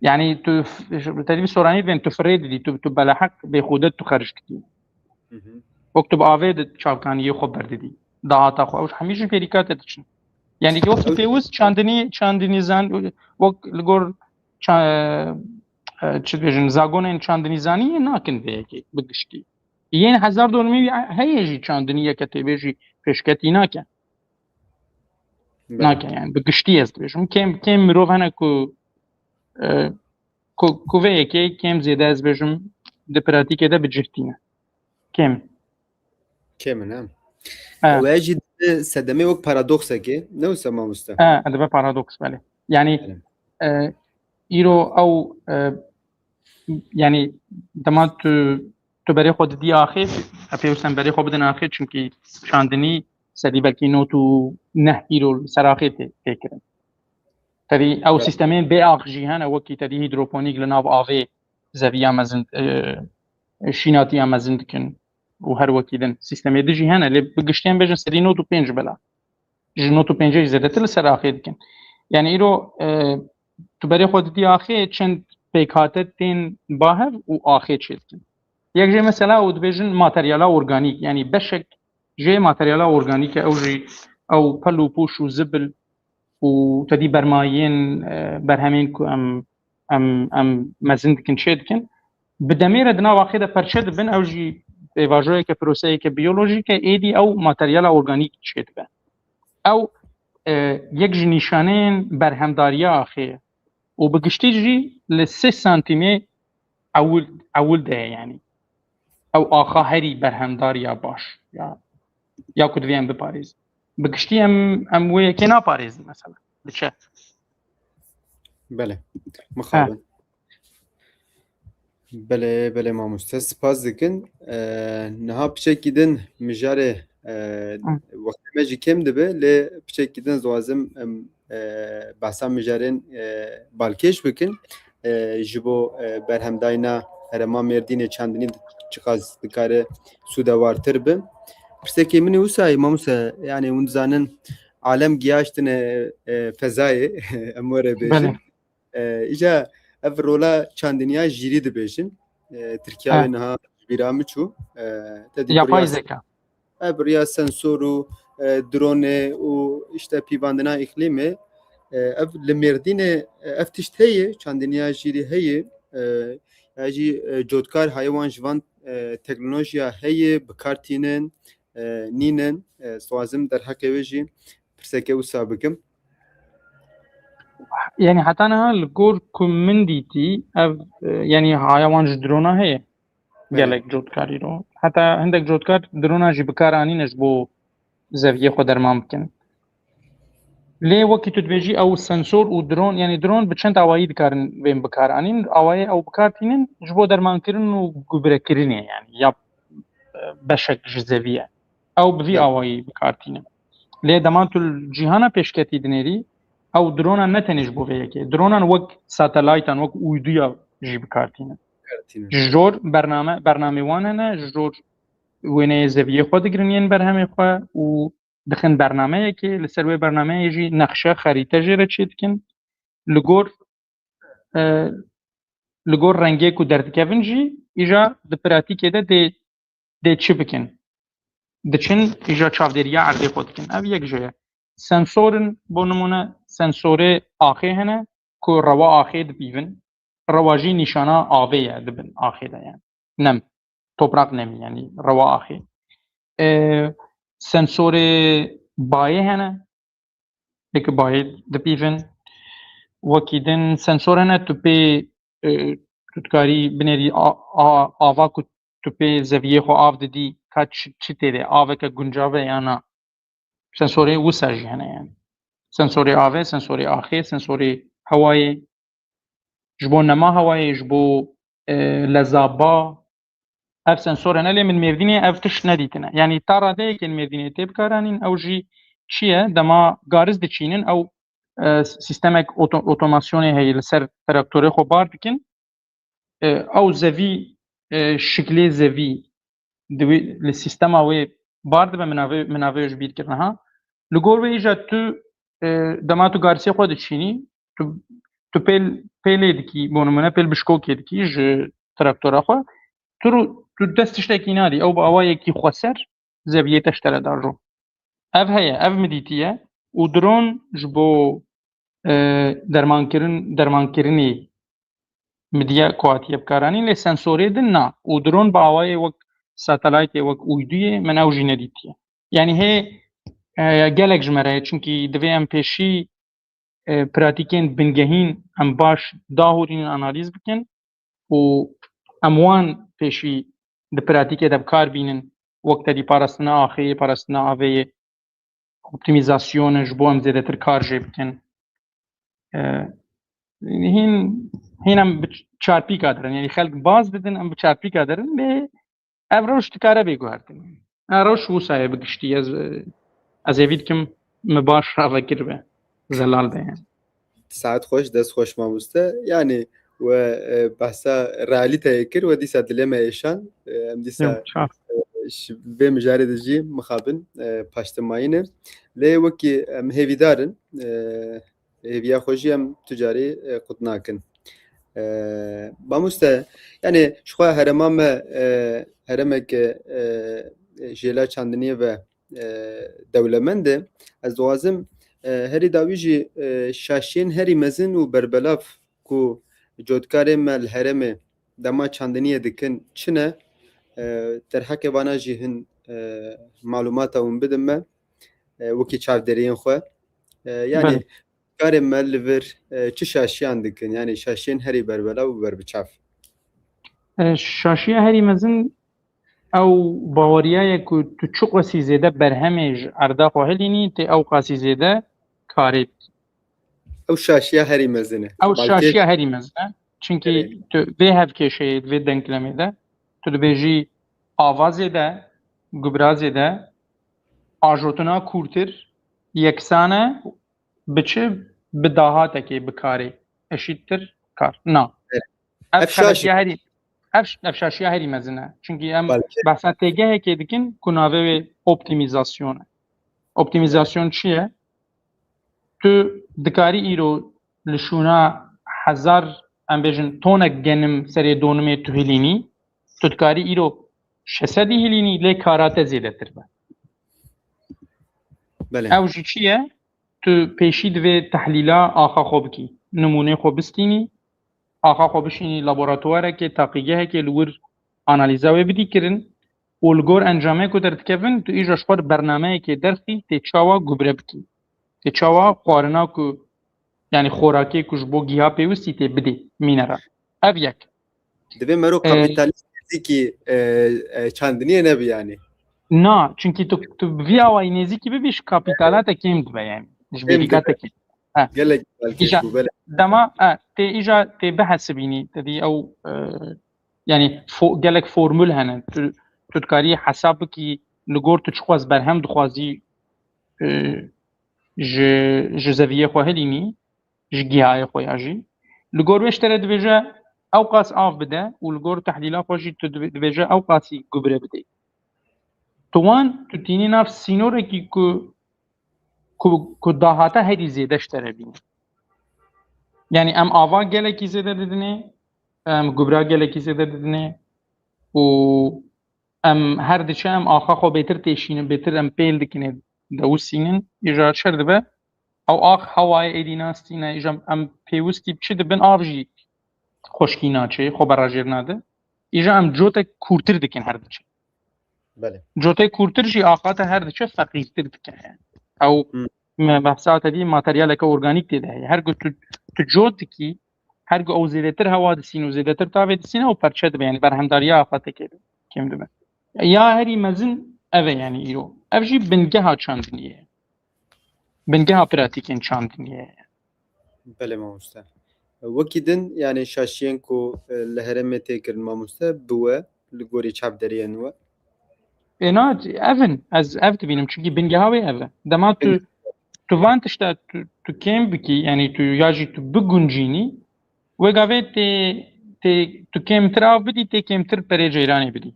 Yani tu tedî soranî bên tu firê didî tu belehek bêxûde tu xerj dikî. Wek tu bi avê di çavkaniyê xwe berdidî. Dahata xwe ew hemî ji fêrîka te diçin. Yani wekî pêwîst çandinîzan wek li gor çi dibêjin zagonên çandinîzaniyê nakin vêyekê bi giştî. Yên hezar dolmî heye jî çandiniyeke têbêjî pêşketî nake. Nake yani bi giştî ez dibêjim. Kêm mirov hene ku vêyekê kêm zêde ez bêjim di pratîkê de bi cihtîne. Kêm. Kêm ne? Ew jî sedemê wek paradoksekê ne wisa mamoste? Dibe paradoks belê. Yani îro ew yani dema tu berê xwe didî axê pêwîst em berê xwe bidin axê çünkî çandinî sedî belkî not û neh îro ser axê tê kirin. Tedî ew sîstemên bêax jî hene wekî tedî hîdroponîk li nav avê zeviya mezin şînatiya mezin dikin û her wekî din sîstemê de jî hene lê bi giştî em bêjin sedî not û pênc bila. Ji not û pêncê jî zêdetir li ser axê dikin. Yani îro tu berê xwe didî axê çend pêkhate tên bahev û axê çê dikin. Yek jê mesela ew dibêjin materyala organîk yani beşek jê materyala organîk e ew jî ew pel û pûş û zibil û tedî bermayên berhemên ku em mezin dikin çê dikin bi demê re di nav axê de perçe dibin ew jî pêvajoyeke proseyeke biyolojîk e êdî ew materyala organîk çê dibe. Ew yek ji nîşaneyên berhemdariya axê ye û bi giştî jî li 3 santîmê ewil de ye yani. Ew axa herî berhemdariya baş ya ku divê em biparêzin. Bi giştî em wê yekê naparêzin mesela. Diçe. Bele. Mixabin. Bele mamoste spas dikin. Niha piçekî din mijarê wextê me jî kêm dibe lê piçekî din dixwazim em behsa mijarên balkêş bikin ji bo berhemdayina herêma Mêrdînê çandinî çiqas dikare sûdewartir bi. Pirsekê min ê wisa mamoste yani hûn dizanin alem giyaştine fezayê em were bêjin. Îja ev rola çandiniya jîrî dibêjin. Tirkiyeyê niha bîra min çû. Yapay zeka. Biriya sensor û dronê û işte pîvandina îqlîmê ev li Mêrdînê ev tişt heye çandiniya jîrî heye ya jî cotkar haywan ji van teknolojiya heye bikartînin nînin swazim derhekê wê jî pirsekê wisa bikim. Yani heta niha li gor ku min dîtî ev yani haywan ji drona heye gelek cotkarî ro. Heta hindek cotkar drona jî bikar anîne ji bo zeviyê xwe derman bikin. لێ وەکی تو دبێژی ئەو سنسۆر و درۆن یعنی درۆن بە چەند ئاوایی دکارن وێن بکارانین ئەوەیە ئەو بکارتینن ji بۆ دەرمانکردن و گوبرەکردنێ یعنی یا بەشێک ji zevî ئەو بڤی ئاوایی بکارتینن لێ دەمان تو جیهانە پێشکەتی دنێری ئەو درۆنان نەتەنێش بۆ vêyekê درۆنان وەک ساتەلایتان وەک ئویدویا jî بکارتینن زۆر بەرنامەوان هەنە زۆر وێنەیە zeviyê xwe digirînin berhemê xwe û dixin bernameyekê li ser wê bernameyê jî nexşe xerîte jê re çê dikin li gor rengê ku derdikevin jî îja di pratîkê de dê çi bikin diçin îja çavdêriya erdê xwe dikin ev yek jê ye sensorin bo nimûne sensorê axê hene ku rewa axê dipîvin rewa jî nîşana avê ye dibin axê de yani nem toprak nemî yani rewa axê sensorê bayê hene lêkî bayê dipîvin wekî din sensor hene tu pê tu dikarî binêrî ava ku tu pê zeviyê xwe av didî ka çi tê de aveke guncav e ya na sensorê wisa jî hene yani sensorê avê sensorê axê sensorê hewayê ji bo nema hewayê ji bo lezaba ev sensor hene lê min mêrdînê ev tişt nedîtine yani ta radeyekên mêrdînê tê bikaranîn ew jî çi ye dema gariz diçînin ew sistemek otomasyonê heye li ser traktorê xwe bar dikin ew zevî şiklê zevî li sistema wê bar dibe min navê ji bîrkirin ha li gor wê îja tu dema tu garisê xwe diçînî tu pêlê dikî bo nimûne pêl bişkokê dikî ji traktora xwe tu dest tiştekî nadî ew bi awayekî xweser zeviyê te ji te re dajo ev heye ev mi dîtiye û dron ji bo dermankirinê midiye kuatiye bikaranîn lê sensorê din na û dron bi awayê wek satelaytê wek uyduyê min ew jî nedîtiye yani hê gelek ji me re çunkî divê em pêşî pratîkên bingehîn em baş dahûrînin analîz bikin û em wan pêşî di pratîkê de bikar bînin wek tedî parastina axeyê parastina aveyê optimîzasyonin ji bo em zêdetir kar jê bikin hîn em bi çarpîka dirin yani xelk baz didin em bi çarpîka dirin lê ev rewş dikare bêguhertin rewş wisa ye bi giştî ez êvî dikim mi baş ravekir be zelal be yani saet xweş dest xweş mamoste yani we behsa realîteyê kir we dîsa dilê me êşan em dîsa vê mijarê de jî mixabin paştimayîne lê wekî em hêvîdarin hêviya xwe jî em tu carî qut nakin mamoste yani ji xwe herêma me herêmeke jêla çandiniyê ve dewlemend e ez dixwazim herî dawî jî şaşiyên herî mezin û berbelav ku cotkarê me li herêmê dema çandiniyê dikin çi ne terhekê vana jî hin malûmata hûn bidin me wekî çavderiyên xwe yani karê me li vir çi şaşiyan dikin yani şaşiyên herî berbelav û berbiçav şaşiya herî mezin ew baweriya ku tu çi qasî zêde berhemê ji erda xwe hilînî tê ew qasî zêde karê ew şaşiya herî mezin e ew şaşiya herî mezin e çunkî tu vê hevkêşeyê vê denklemê de tu dibêjî avazê de gubrazê de ajotina kûrtir yeksan e bi çi bi dahatekê bi karê eşîttir kar na ev şaşiya herî ev şaşiya herî mezin e çunkî em behsa têgehekê dikin ku navê wê optimîzasyon e optimîzasyon çi ye tu dikarî îro li şûna hezar em bêjin tonek genim serê donimê tu hilînî tu dikarî îro 600 hilînî lê kara te zêdetir be ew jî çi ye tu pêşî divê tehlîla axa xwe bikî nimûnê xwe bistînî axa xwe bişînî laboratuwarekê taqîgehekê li wir analîza wê bidî kirin û li gor encamê ku derdikevin tu îja ji xwe bernameyekê derxî tê çawa gubre bikî tê çawa xwarina ku yani xorakê ku ji bo giha pêwîstî tê bidê mînera ev yek divê mero kapîtalîst nêzîkî çandiniyê nebi yani na çunkî tu vî awayî nêzîkî bibî ji kapîtala te kêm dibe yani ji bêrîgatekî gelek belki İja bu böyle dema tê îja tê bihesibînî tedî ew yani gelek formül hene tu dikarî hesab bikî li gor tu çixwaz berhem dixwazî ji zeviyê xwe hilînî ji gihayê xwe ya jî li gor wê ji te re dibêje ew qas av bide û li gor tehlîla xwe jî tu dibêje ew qasî gubre bidê tu wan tu tînî nav sînorekî ku dahata herî zêde ji te re bîne yani em ava gelekî zêde didinê em gubra gelekî zêde didinê û em her diçe em axa xwe bêtir têşînin bêtir em pêl dikine dewîsînin îja şer dibe ew ax hewayê êdî nastîne îja em pêwîstî çi dibin av jî xoşkî naçê xwe berajêr nade îja em cotek kûrtir dikin her diçe böyle. cotek kûrtir jî axa te her diçe feqîrtir dike ew behsa te dî materyaleke organîk tê de heye her gu tu cot dikî her gu ew zêdetir hewa disîn û zêdetir tavê disîne ew perçe dibe yani berhemdariya axa te kê kêm dibe ya herî mezin ev e yani îro ev jî bingeha çandiniyê ye bingeha pratikên çandiniyê ye Bele mamoste. Wekî din yani şaşiyên ku li herêmê tê kirin mamoste bi we li gorî çavderiyên we. êna evin ez ev dibînim çünkü bingeha wê ev e dema tu van tişta tu kêm bikî yani tu ya jî tu biguncînî wê gavê tê tu kêmtir av bidî tê kêmtir perê ceyranê bidî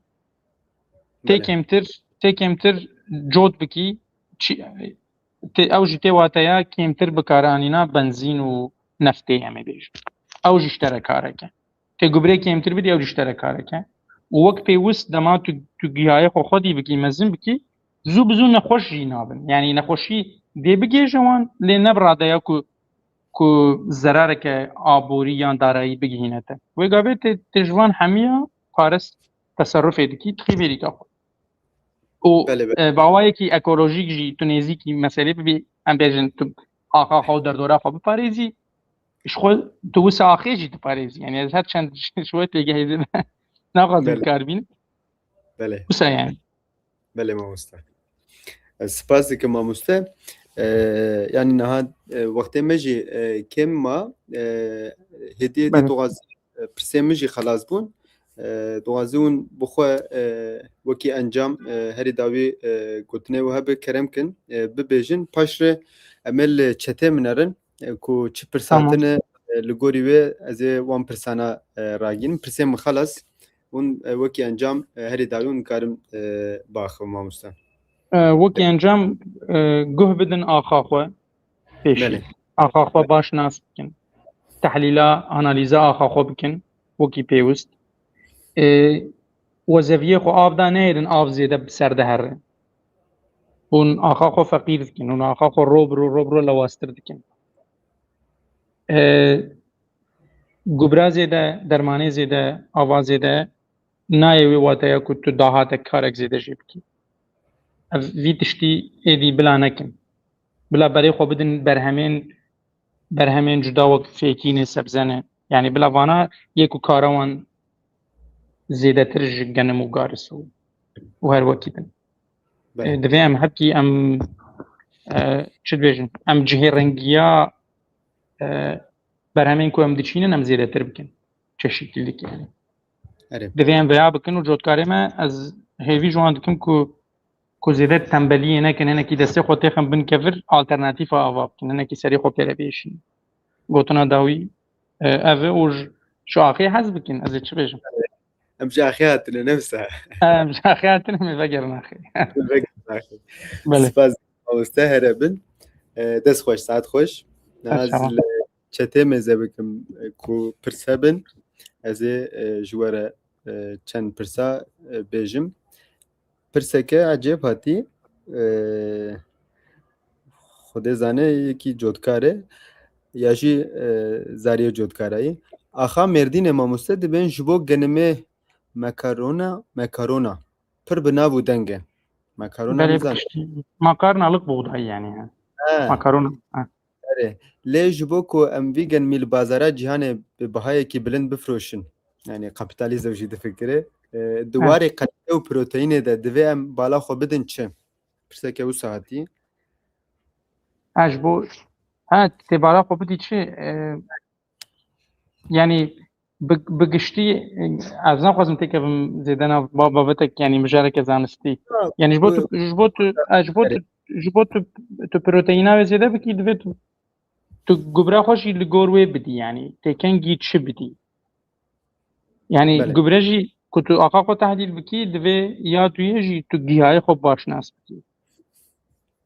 tê kêmtir cot bikî ew jî tê wateya kêmtir bikaranîna benzîn û neftê em ê bêjin ew jî ji te re kareke tê gubrê kêmtir bidî ew jî ji te re kareke û wek pêwîst dema tu gihayê xwe xwedî bikî mezin bikî zû bi zû nexweş jî nabin yani nexweşî dê bigêje wan lê ne biradeya ku zerareke aborî yan darayî bigihîne te wê gavê tê ji wan hemiya paris teserrufê dikî tixî vêrîka xwe û bawayekî ekolojîk jî tu nêzîkî meselê bibî em bêjin tu axa xwe derdora xwe biparêzî ji xwe tu wisa axê jî diparêzî yani ez her çend ji we têgehê zêde naxwazim bikarbînim Bele. wisa yani Bele mamoste. Spas dikim mamoste. Yani niha wextê me jî kêm ma hêdiyê dê dixwaz pirsê min jî xelas bûn dixwazî hûn bi xwe wekî encam herî dawî gotinê we hebe kerem kin bibêjin paş re em ê li çetê min erin ku çi pirsatine li gorî wê ez ê wan pirsana ragînim pirsê min xelas hûn wekî encam herî dawî hûn dikarim baxivim mamoste. wekî encam guh bidin axa xwe pêşî axa xwe baş nas bikin tehlîla analîza axa xwe bikin wekî pêwîst wezeviyê xwe av da neyrin av zêde bi ser de here hûn axa xwe feqîr dikin hûn axa xwe robro lewastir dikin gubra zêde dermanê zêde ava zêde nayê wê wateya ku tu dahatek karek zêde jê bikî ev vî tiştî êdî bila nekin bila berê xwe bidin berhemên cuda wek fêkînê sebzene yani bila vana yê ku kara wan zêdetir ji genim û garis û her wekî din divê em hepkî em çi dibêjin em cihêrengiya berhemên ku em diçînin em zêdetir bikin çeşîtlilik yani divê em veya bikin û cotkarê me ez hêvî ji wan dikim ku zêde tembeliyê nekin hinekî destê xwe têxin bin kevir alternatîfa ava bikin hinekî serê xwe pêre bêşînin gotina dawî ev e û ji axê hez bikin ez ê çi bêjim em ji axê hatine ne wisa em ji axê hatine me vegerin axê spas mamoste here bin dest xweş saet xweş ez li çetê me ze bikim ku pirs hebin ez ê ji were çend pirsa bêjim pirseke ecêb hatî xwedê zane yekî cotkar e ya jî zariye cotkarayî axa Mêrdînê mamoste dibên ji bo genimê mekarona pir bi nav û deng e mekarona nizan makarnalık buğday yani makarona lê ji bo ku em vî genimî li bazara cîhanê bi bihayekî bilind bifroşin yani kapîtalîzm jî difikire di warê qetê û proteinê de divê em bala xwe bidin çi pirseke wisa hatî اش بو ها تبارا خو بدی چه يعني بقشتي از نخوازم تكم زيدنا بابتك يعني مجالك زانستي يعني جبوت تو بروتينا زيادة بكي دفت تو قبرا خوشي لقوروي بدي يعني تكن جيت شبدي يعني بله قبرا جي كنتو اقاقو تحديد بكي دفي يا تو يجي تو جيهاي خوب باش ناس بكي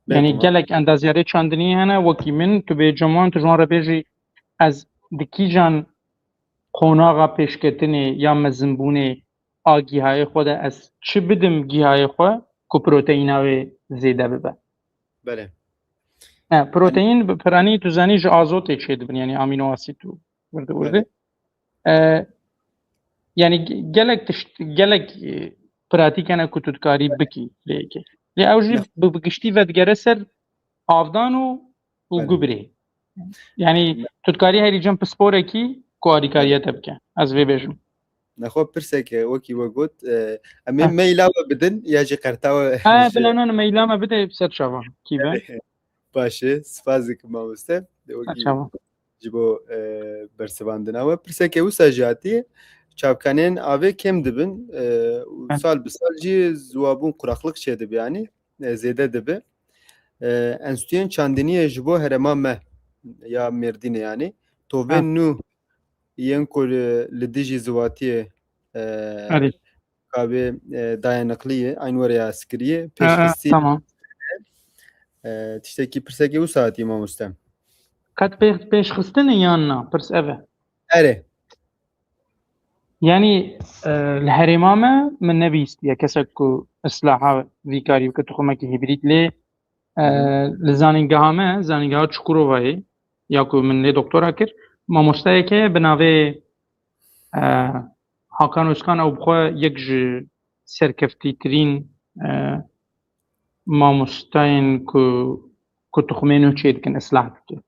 يعني بله قالك اندازياري چاندني هنا وكي من تو بي جمان تو جوان ربيجي از دكي جان قۆناغا پێشکەوتنێ یا مەزنبوونێ ئاگیهای خۆدا ئەس چ بدم گیهای خۆ کو پرۆتەیناوێ زێدە ببە بله پرۆتەین پرانی تو زانی ji azotê çê dibin yani amîno asîd û wirde wirde yani gelek pratikene ku tu dikarî bikî lêyekê lê ew jî bi giştî vedigere ser avdan û gubrê yani tu dikarî herî cem pisporekî ku alîkariya te bike ez vê bêjim نخو پرسك وكي وقت امين ما يلاوى بدن يا جي قرتاوى بلا انا ميلامه بده بسر شوا كيفا باشه سپاسك ما مسته وكي جبو برسواندنا و پرسك وسا جاتي çavkanên avê kem dibin sal bi sal jî ziwabûn quraqlik çê dibe yanî zêde dibe enstitûyên çandiniyê ji bo herêma me ya Mêrdînê yanî tovên nû yên ku li dijî ziwatiyê kabê dayanıklıyê aynı oraya skiriye peşxistî tiştekî pirsekê wisa hatî mamoste qet pêşxistin yan na pirs ev e ere yani li herêma me min nebîstiye kesek ku islaha vî karî bike tixumekî hîbrîd lê li zanîngeha me zanîngeha Çukurovayê ya ku min lê doktora kir mamosteyeke bi navê Hakan Özkan ew bixwe yek ji serkeftîtirîn mamosteyên ku tixumên nû çê dikin islah dike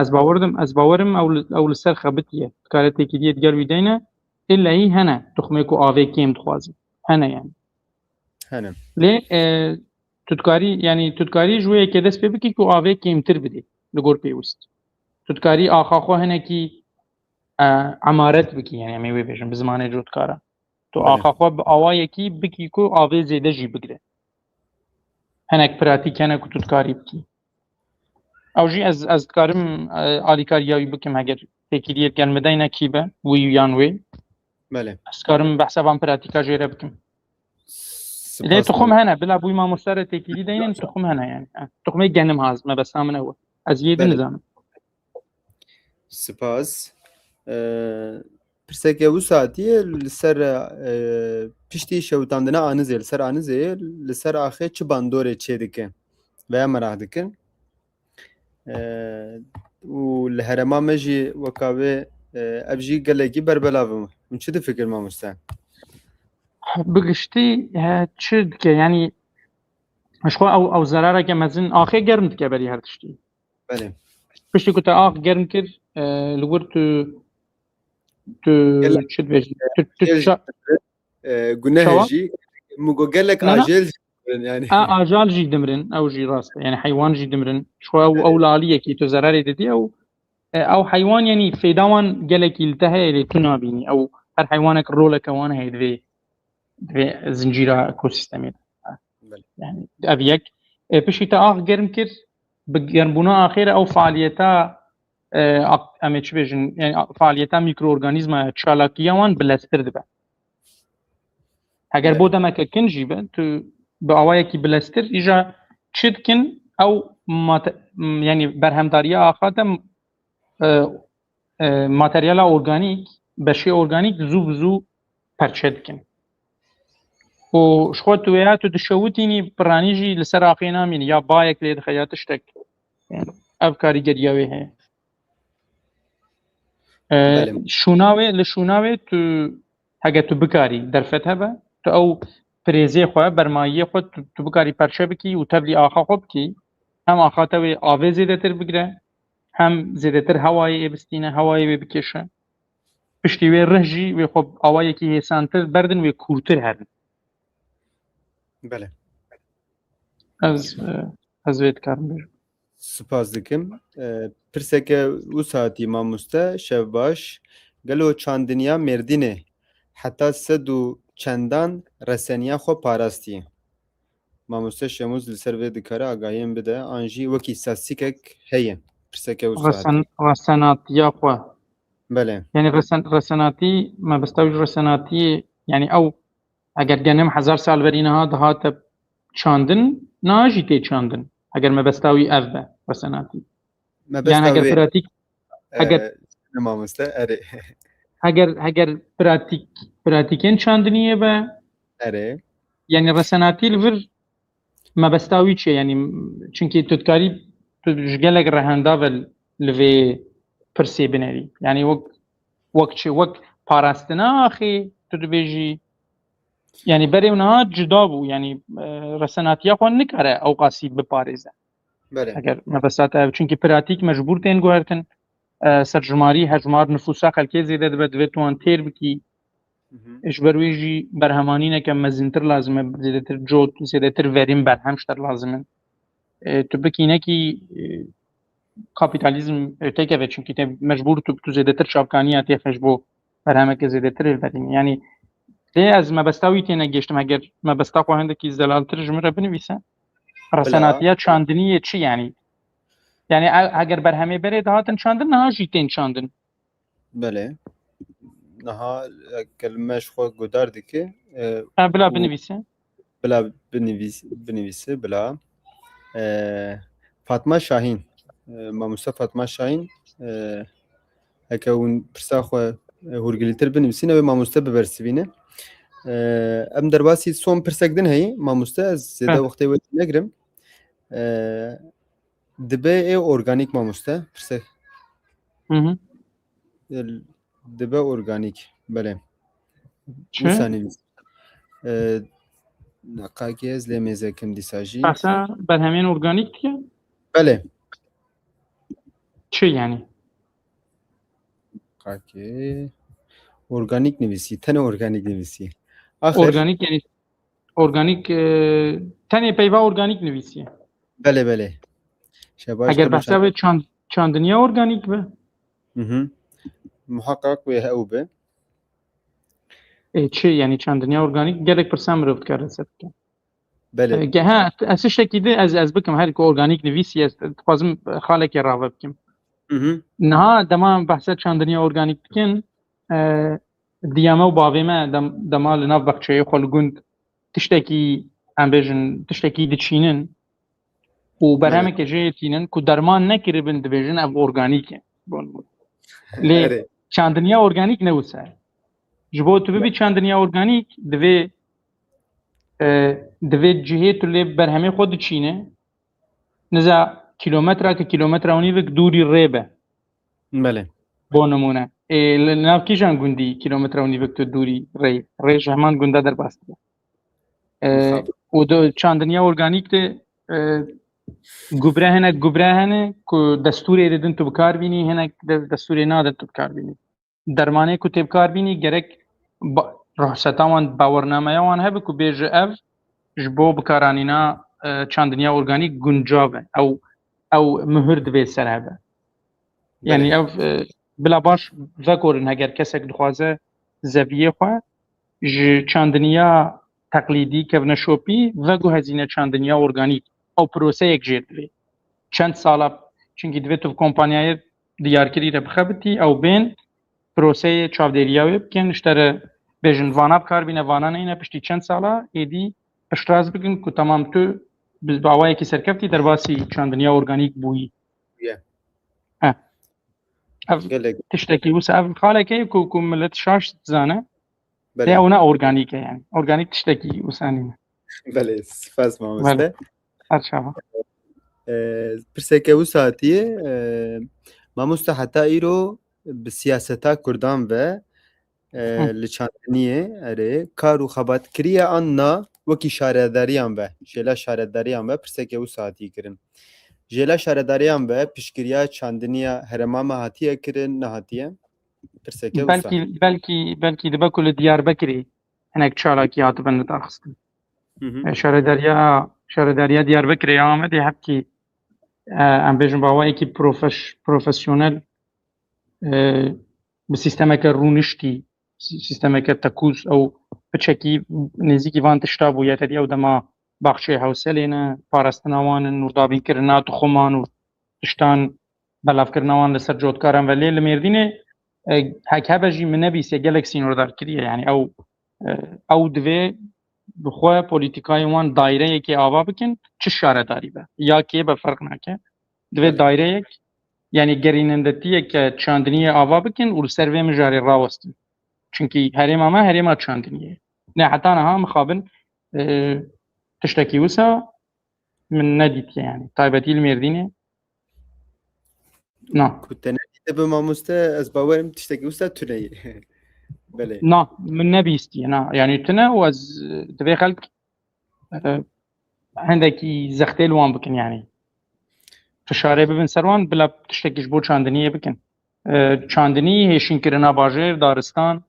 ez bawerim ew li ser xebitiye dikare têkîdiyê diger wî deyne illahî hene tixumê ku avê kêm dixwazin hene yani hene lê tu dikarî ji wê yekê dest pê bikî ku avê kêmtir bidê li gor pêwîst tu dikarî axa xwe hinekî emaret bikî yani em ê wê bêjin bi zimanê cotdikara tu axa xwe bi awayekî bikî ku avê zêde jî bigire hinek pratîk hene ku tu dikarî bikî ew jî ez dikarim alîkariya wî bikim heger têkîdiyê gelmedeyne kîbe wî yan wê ez dikarim behsa van pratîka jê re bikim lê tixum hene bila bûyî mamoste re têkîdî deynin tixum hene yani tixumê genim haz me besa min ew e ez yê dinizanim spas pirsekê wisa hatiye li ser piştî şewitandina anizê li ser anizê li ser axê çi bandorê çê dike veya merak dikin û li herêma me jî weka wê ev jî gelekî berbelav in hûn çi difikir mamoste bigiştî çi dike yani ji xwe ew zerareke mezin axê germ dike berî her tiştî piştî ku te ax germ kir li wir tu çi dibêjî guneh jî mugo gelek ajêl yani ajal jî dimirin ew jî rast e yani heywan jî dimirin ji xwe ew laliyekî tu zerarê didî ew heywan yani fêda wan gelekî li te heye lê tu nabînî ew her heywanek roleke wan heye divê zincîra ekosîstemê de yani ev yek piştî te ax germ kir bi germbûna axê re ew faaliyeta em ê çi bêjin yani faaliyeta mikroorganîzma çalakiya wan bileztir dibe heger bo demeke kin jî be tu bi awayekî bileztir îja çi dikin ew yani berhemdariya axa te materyala organîk beşê organîk zû bi zû perçe dikin û ji xwe tu ya tu dişewitînî piranî jî li ser axê namînî ya bayek lê dixe ya tiştek ev karîgeriya wê heye li şûna wê tu heger tu bikarî derfet hebe tu ew pirêzê xwe bermayiyê xwe tu bikarî perçe bikî û tevlî axa xwe bikî hem axa te wê avê zêdetir bigire hem zêdetir hewayê ê bistîne hewayê wê bikêşe piştî wê rih jî wê xwe awayekî hêsantir berdin wê kûrtir herin ez vê dikarim bêjim سپاس دکم پرسکه او ساعتی ماموسته شب باش گلو چاندنیا مردینه حتی سد و چندان رسانیا خو پاراستیه ماموسته شموز لسر وی دکاره آگاهیم بده آنجی وکی ساسیکک هیه پرسکه او ساعتی رسناتيا خو بله يعني رسناتي ما بستوج رسناتي يعني او اگر گنم 1000 سال برینها دهات چاندن ناجی تی چاندن اگر ما بستوی اف به رسناتی ما يعني اگر بستاوی براتيك اگر ماموسته اره اگر براتيكين چاندنیه به اره يعني رسناتی الفر ما بستوي چه يعني چونكي تدكاري تجگلك رهندا ول لوي پرسي بنري يعني وقت پاراستنا اخي تدبيجي يعني بري ونها جدا بو يعني رسناتيا خو نکره او قاسی بپارێزه بله اگر مەبەستاتە چونکی پراتیک مەجبور تێن گوهرتن سەرژماری هەژمار نفوسا خەلکێ زێدە دەبێت دەبێت توان تێر بکی اش بەروێژی بەرهەمانینەکە مەزنتر لازمە زێدەتر جۆت زێدەتر ڤەرین بەرهەم شتەر لازمن تو بکینەکی کاپیتالیزم تێکەوێت چونکی تێ مەجبور تو زێدەتر چاپکانیە تێفەش بۆ بەرهەمەکە زێدەتر ڤەرین يعني لێ ئەز مەبەستاوی تێنە گەشتم ئەگەر مەبەستا خۆ هەندێکی زەلالتر ژمرە بنویسە رسناتيا چاندنیه چی يعني اگر برهمه بره دهاتن چاندن نها جیتین چاندن بله نها کلمش خو گدار دکه بلا بنویسه بلا بنویسه بلا فاطمه شاهین ماموستا فاطمه شاهین هکون پرسا خو هورگلیتر بنویسینه و ماموستا ببرسیبینه ام درباسی سوم پرسکدن هی ماموستا از زیاده وقتی وقت نگرم دبه ارگانیک ماموستا پرسک دبه ارگانیک بله چه؟ نقاقی از لیمیزه کم دیساجی پسا برهمین ارگانیک دیگه؟ بله چه یعنی؟ نقاقی ارگانیک نویسی تنه ارگانیک نویسی ارگانیک یعنی ارگانیک تنه پیوا ارگانیک نویسیه بله بله اگر بحثا به چاندنیا ارگانیک به محقق به او به چه یعنی چاندنیا ارگانیک گلک پرسام رفت کرده سبکه بله ها اساس شکیده از بکم هر که ارگانیک نویسی است خوازم خالک راوه بکم نها دما بحثا چاندنیا ارگانیک بکن دیامه و باویمه دما لناف بخچه خلگوند تشتکی امبیجن تشتکی دچینن و برهمه که جیتینن که درمان نکره بند بیجن اب ارگانیکه لی چاندنیا ارگانیک نوسه جبو تو ببی چاندنیا ارگانیک دوی جهه تو لی برهمه خود چینه نزا کیلومتر که کیلومتر اونی وک دوری ریبه بله بو نمونه ناف کیجان گوندی کیلومتر اونی وک تو دوری ریش همان گونده در باسته و دو چاندنیا ارگانیک ده گوبره هنه که دستوری ایدن تو بکار بینی هنه دستوری نادن تو بکار بینی درمانه که تو بکار بینی گرک رحصتاوان باورنامه وان هبه که بیجه اف جبو بکارانینا چاندنیا ارگانیک گنجاوه او مهر دوی سر هبه يعني اف بلا باش ذكرن اگر کسک دخوازه زویه خواه چاندنیا تقلیدی که نشوپی وگو هزینه چاندنیا ارگانیک او پروسه یک جید دوی چند سالا چونکی دوی تو کمپانیای دیارکری را بخبتی او بین پروسه چاودریاوی بکن اشتره بیجن وانا بکار بینه وانا نینه پشتی چند سالا ایدی اشتراز بکن که تمام تو باوایی که سرکفتی در باسی چاندنیا ارگانیک بویی تشتكي وسأف خالك كم ملت شاش تزانه هي أو نا أورجانيك يعني أورجانيك تشتكي وساني بله سپاس ماموسته أرشافه پرسکه او ساعتیه ماموسته حتی ایرو بسیاستا کردان و لچاندنیه اره کارو خبات کریه آننا وکی شارداریان و شیلا شارداریان و پرسکه او ساعتی کرن جیلا شارداریان و پیشگیریا چاندنیا هرمام هاتیه کرن نهاتیه پرسکه او ساعتی بلکی دبا کل دیار بکری هناك چالاکی هاتو بند آخستن شارداریا دیار بکری آمد حبکی ام بیژن باوا یکی پروفسیونل به سیستمک رونشتی سیستمک تکوز او بچکی نزیکی وان تشتا بویا تدی او دما بخشی حوصلینه پارستنوان نوردابین کرنا تخمان و تشتان بلاف کرنوان لسر جودکارم ولی لمیردینه هک هبجی من نبیس یا گلکسی نوردار کریه یعنی او دوی بخواه پولیتیکای وان دایره یکی آوا بکن چه شاره داری به یا که به فرق نکه دوی دایره یک yani gerînendetiye ke çandiniyê ava bikin û li ser vê min jarê rawestin. Çünkü herêma me herêma çandiniyê. Ne heta niha mixabin tiştekî wisa min nedîtiye yani. Taybetî li Mêrdînê na. Ku te nedîte bi mamoste ez bawerim tiştekî wisa tuneyê. Belê. Na min nebîstiye na. Yani tune û ez divê xelk hindekî zextê li wan bikin yani. Fişarê bibin ser wan bila tiştekî ji bo çandiniyê bikin. Çandinî hêşînkirina bajêr, daristan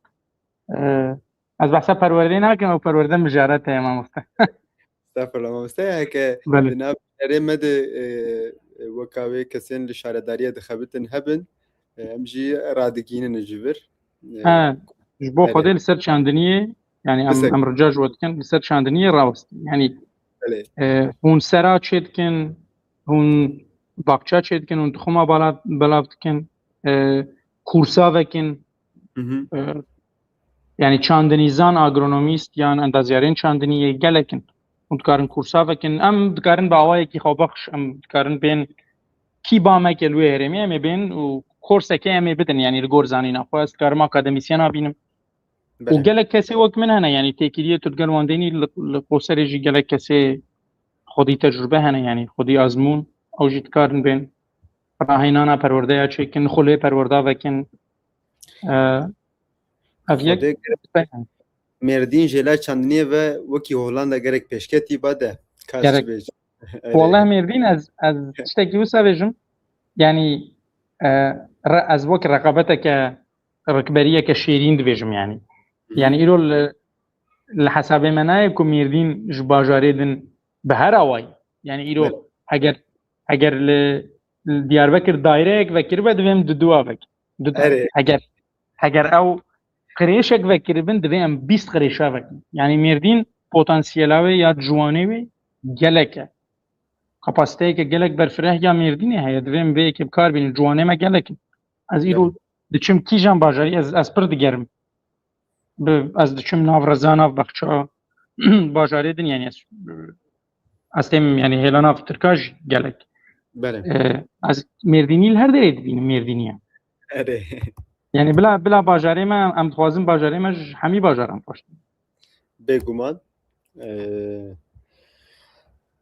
ez behsa perwerdeyê nakim ew perwerde mijaret heye mamoste. Estağfurullah mamoste heke Belê. di nav şerê me de weka wê kesên li şaredariyê dixebitin hebin em jî radigînin ji vir. Ji bo Xwedê li ser çandiniyê yani em rica ji we dikin li ser çandiniyê rawestin. Yani hûn sera çê dikin, hûn bakça çê dikin, hûn dixuma belav dikin, kursa vekin. Yani çandinîzan agronomîst yan endaziyarên çandiniyê gelekin. Hûn dikarin kursa vekin. Em dikarin bi awayekî xwebaxş em dikarin bên kîbameke li wê herêmê em ê bên û korsekê em ê bidin yani li gor zanîna xwe. Ez dikarim akademîsyena bînim. û gelek kesê wek min hene yani têkiliyê tu digel wan denî li qoserê jî gelek kesê xwedî tecrübe hene yani xwedî azmûn ew jî dikarin bên rahênana perwerdeya çêkin, xulê perwerda vekin. Ev yek Mêrdîn jêla çandiniyê ve wekî Hollanda gerek pêşketî bade. Gerek. Wallahi Mêrdîn ez tiştekî wisa bêjim yani ez wek reqabeteke rikberiyeke şêrîn dibêjim yani. Yani îro li hesabê me nayê ku Mêrdîn ji bajarê din bi her awayî. Yani îro heger li Diyarbekir daireyek vekiribe divê em duduwa vek. Heger ew qirêşek vekiribin divê em 20 qirêşa vekin. Yani Mêrdîn potansiyela wê ya ciwanê wê gelek e. Kapasiteyeke gelek berfireh ya Mêrdînê heye divê em vê yekê bi kar bînin ciwanê me gelek in. Ez îro diçim kîjan bajarî ez pir digerim. Ez diçim nav reza nav baxça bajarê din yani ez têm yani hêla nav Tirka jî gelek. Ez Mêrdînî li her derê dibînim Mêrdîniye. Yani bila bajarê me em dixwazin bajarê me ji hemî bajaran baş bin. Bêguman.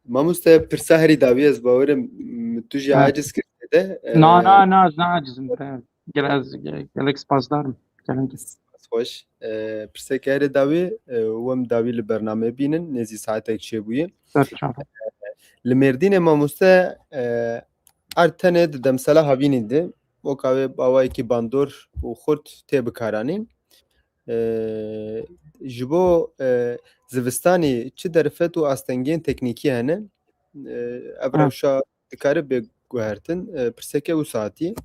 Mamoste pirsa herî dawî ez bawerim tu jî aciz kirî de. Na ez neacizim. Gelek spasdarim. Hoş. Pirseke herî dawî wem dawî li bername bînin nêzî saetek çêbûyê. Li Mêrdînê mamoste ar tenê di demsala havînê de weka wê bawayekî bandor û xurt tê bikaranîn. Ji bo zivistanê çi derfet û astengên teknîkî hene ev rewşa dikare bêguhertin pirseke wisa hatî.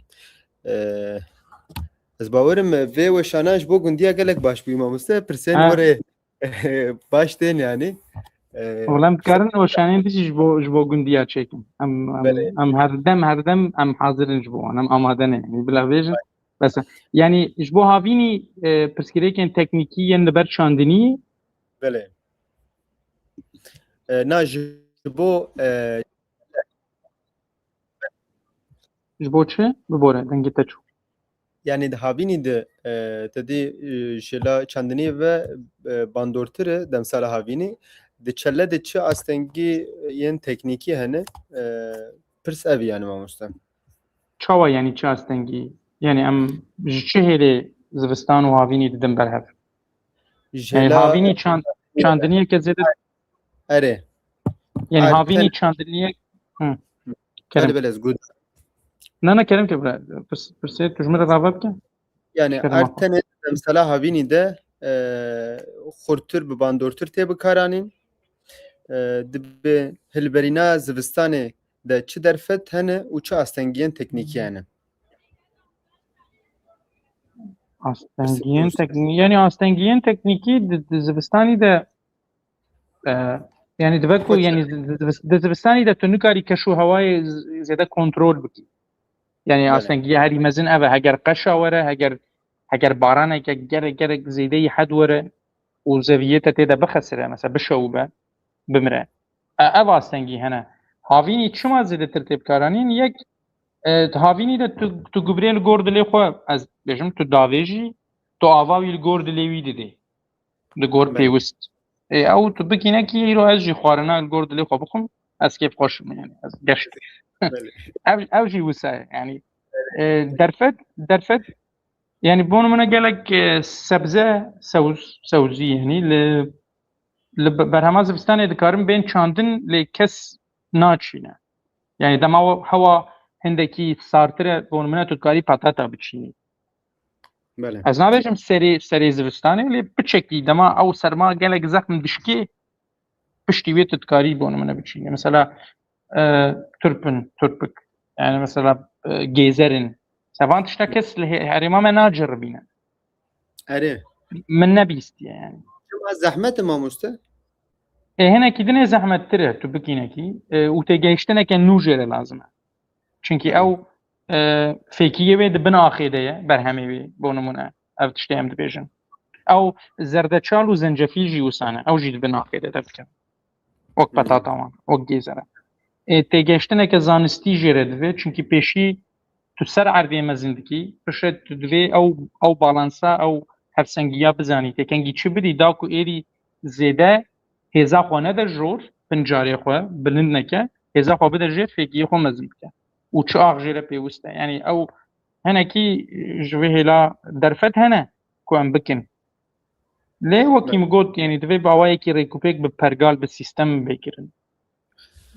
Ez bawerim vê weşana ji bo gundiya gelek baş bûyî mamoste pirsên werê baş tên yani. Olam dikarin weşanên dîşî ji bo gundiya çêkin. Em her dem em hazirin ji bo wan em amade ne yani bila bêjin. Mesela yani ji bo havînî pirsgirêkên teknîkî yên li ber çandiniyê. Belê. Na ji bo çi? Bibore dengê te çû. Yani di havînî de tedî jêla çandiniyê ve bandortir e demsala havînî di çelle de çi astengî yên teknîkî hene pirs ev yani mamoste. Çawa yani çi astengî yani em ji çi hêlê zivistan û havînî didin berhev. Yani havînî çandiniyeke zêde erê. Yani havînî çandiniyek Hadi belez good. Na kerim ki pirsê tu ji min re rava bike. Yani ar tenê demsala havînî de xurtir bi bandortir tê bikaranîn. Dibe hilberîna zivistanê de çi derfet hene û çi astengiyên teknîkî hene. Astengiyên teknîkî yani astengiyên teknîkî di zivistanî de yani dibe ku yani di zivistanî de tu nikarî keş û hewayê zêde kontrol bikî. Yani astengiya herî mezin ev e heger qeşa were heger baraneke gerek zêdeyî hed were û zeviyê te têde bixesire mesela bişewbe bimire. Ev astengî hene. Havînî çima zêdetir tê bikaranîn yek havînî de tu gubrê li gor dilê xwe ez bêjim tu davê jî tu ava wî li gor dilê wî didî. Li gor pêwist. Ew tu bikînekî îro ez jî xwarina li gor dilê xwe bixwim ez kêf xweşim yani ez geşt. Ev jî wisa ye yani derfet yani بۆ نمونە gelek sebze sewzî yani li berhema zivistanê dikarin bên çandin lê kes naçîne. Yani dema hewa hindekî sartir e بۆ نمونە tu dikarî patata biçînî. Ez nabêjim serê zivistanê lê biçekî dema ew serma gelek zexm dişkê piştî wê tu dikarî بۆ نمونە biçînî. Mesela turpik yani mesela gêzerin sevan tişta kes li herêma me naceribîne. Erê. Min nebîstiye yani. Zehmet e mamoste? Hinekî dinê zehmettir e tu bikînekî û têgehiştineke nû jê re lazim e. Çünkü ew fêkiyê wê di bin axê de ye berhemê wê بۆ نمونە ev tiştê em dibêjin. Ew zerdeçal û zencefîl jî wisa ne ew jî di bin axê de dikin. Wek petata wan, wek gêzer e. Têgehiştineke zanistî jê re divê çünkü pêşî tu ser erdê mezin dikî piştre tu divê ew balansa ew hevsengiya bizanî têkengî çi bidî da ku êrî zêde hêza xwe nede jor pincarê xwe bilind neke hêza xwe bide jêr fêkiyê xwe mezin bike û çi ax jê re pêwîst e yani ew hinekî ji vê hêla derfet hene ku em bikin lê wekî min got yani divê bawayekî rêkûpêk bi pergal bi sîstem vêkirin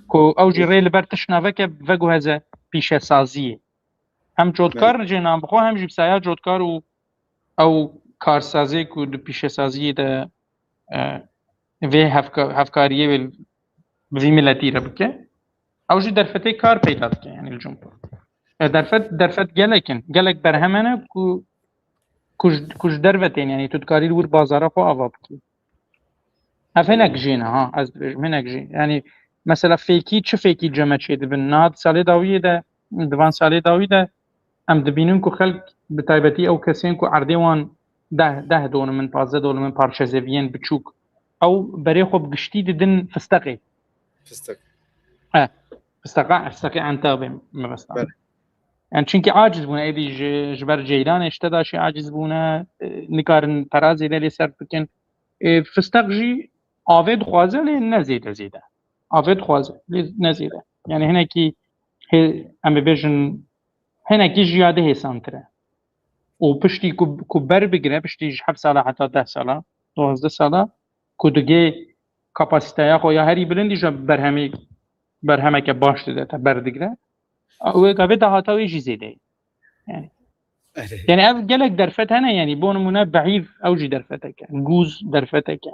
ku ew jî rê li ber tişna veke veguheze pîşesaziyê hem cotkar cênan bixwe hem jî bisaya cotkar û ew karsazê ku di pîşesaziyê de vê hevkariyê wê bi vî milletî re bike ew jî derfetê kar peyda dike yani li cumhur. Derfet gelek berhem hene ku ji derve tên yani tu dikarî li wir bazara xwe ava bikî. Ev hinek jî ne ha ez dibêjim hinek jî yani mesela fêkî çi fêkî ceme çê dibin niha salê dawiyê de divan salê dawî de em dibînin ku xelk bi taybetî ew kesên ku erdê wan 10 donimin 15 donimin parçezeviyên biçûk ew berê xwe bi giştî didin fisteqê. Fisteqê entabê mebestan. Yani çünkü aciz bûne êdî ji ber ceylanê ji te da şî aciz bûne nikarin terazê de lê ser bikin. Fisteq jî avê dixwaze lê ne zêde. Avê dixwaze lê ne zêde. Yani hinekî em bêjin hinekî jiyade hêsantir e. û piştî ku ber bigire piştî ji 7 sala heta 10 sala 12 sala ku digê kapasiteya xwe ya herî bilindî ji berhemeke baş dide te berdigire wê gavê dahata wê jî zêde yani ev gelek derfet hene yani bۆ nimûne behîv ew jî derfeteke gûz derfeteke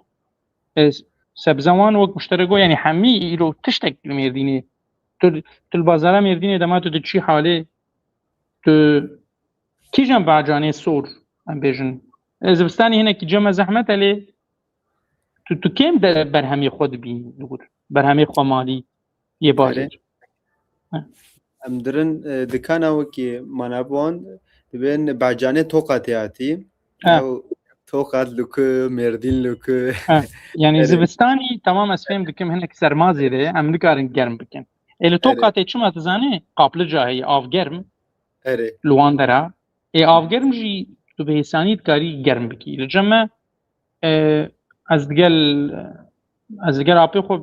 sebze wan wek muştere got yani hemî îro tiştek li Mêrdînê tu li bazara Mêrdînê dema tu diçî halê tu kîjan becanê sor em bêjin zivistanî hinekî cem e zehmet e lê tu kêm de berhemê xwe dibînî berhemê xwe malî yê barê em dirin dikana wekî manabwan dibên becanê toqa tê hatî toqa lûku Mêrdîn lûku yani zivistanî tamam ez fêm dikim hinek serma zêde ye em nikarin germ bikin li toqa tê çima dizanî qaplica heye avgerm li wan dera avgerm jî tu bi hêsanî dikarî germ bikî li cem me ez digel apê xwe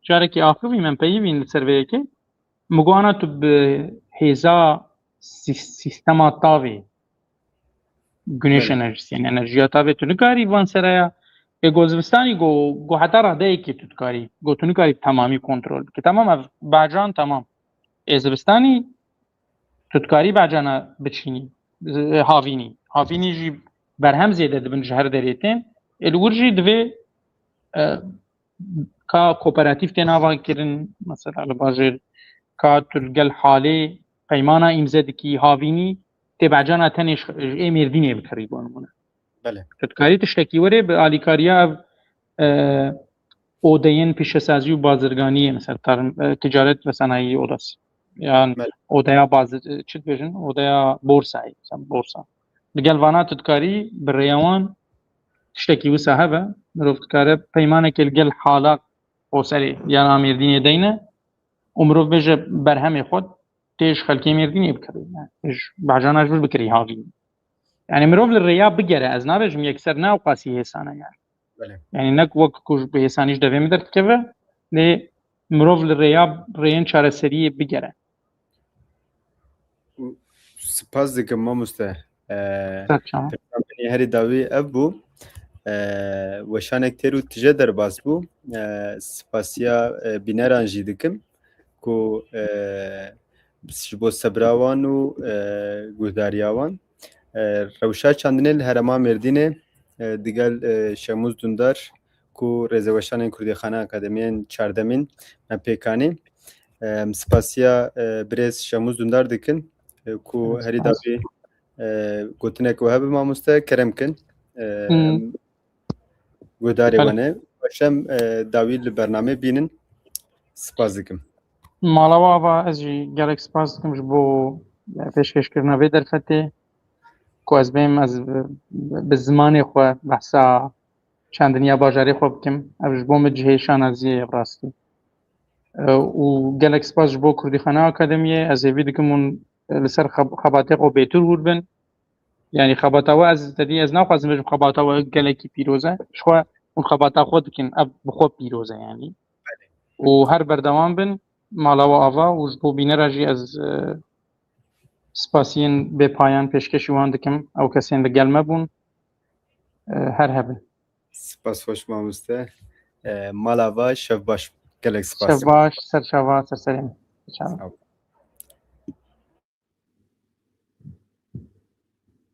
carekî axivî em peyivîn li ser vê yekê migwana tu bi hêza sîstema tavê güneş enerjisi yani enerjiya tavê tu nikarî van seraya got zivistanî got heta radeyekê tu dikarî got tu nikarî temamî kontrol bikî tamam ev becan tamam zivistanî tu dikarî becana biçînî havînî jî berhem zêde dibin ji her derê tên li wir jî divê ka kooperatif tên ava kirin mesela li bajêr کاتر گل حاله پیمانا امزدکی هاوینی تبعجانا تنش امردینی بکری بانمونه بله تدکاری تشتکی وره به آلیکاریا اودین پیشسازی و بازرگانی مثلا تجارت و صنایع اوداس yani بله odaya bazı çift bejin odaya borsayı sen borsa diğer vana tutkari biryawan tiştekî wisa hebe mirov dikare peymanekê li gel hala o serê yan Amêrdînê deyne û mirov bêje berhemê xwe tê ji xelkê Mêrdînê bikire ji bejana ji vir bikirî havî yani mirov li rêya bigere ez nabêjim yekser ne qasî hêsane yani بله yani nek wek ku ji hêsanî ji devê min derdikeve lê mirov li rêya rêyên çareseriyê bigere سپاس دکم مامۆستا serçama تقریبا هەری داوی ئەv بوو وەشانێک تێر و تژە دەرباس بوو سپاسیا بینەران ژی دکم ku ji bo sebrawan û guhdaryawan rewşa çandinê li Herêma Mêrdînê digel Şemûz Dundar ku rêzeweşanên Kurdîxana Akademiyên çardemîn me pêkanî spasiya birêz Şemûz Dundar dikin ku herî davî gotinek we hebe mamoste kerem kin guhdarê we ne weşem dawî li bername bînin spas dikim ماڵەوە ez jî gelek spas dikim ji bo pêşkêşkirina vê derfetê ku ez bêm ez bi zimanê xwe behsa çandiniya bajarê xwe bikim ev ji bo min cihêşan ez yê rastî û gelek spas ji bo Kurdîxana Akademiyê ez êvî dikim hûn li ser xebatê xwe bêtur hûr bin yani xebata we ez tedî ez naxwazim bêjim xebata we gelekî pîroz e ji xwe hûn xebata xwe dikin ev bi xwe pîroz e yani û her berdewam bin ماڵەوە ئاوا و ji bo bînera jî ez spasiyên bêpayan pêşkêşî wan dikim ew kesên li gel me bûn her hebin spas xweş mamoste mala va şev baş gelek spas şev baş serçava serserê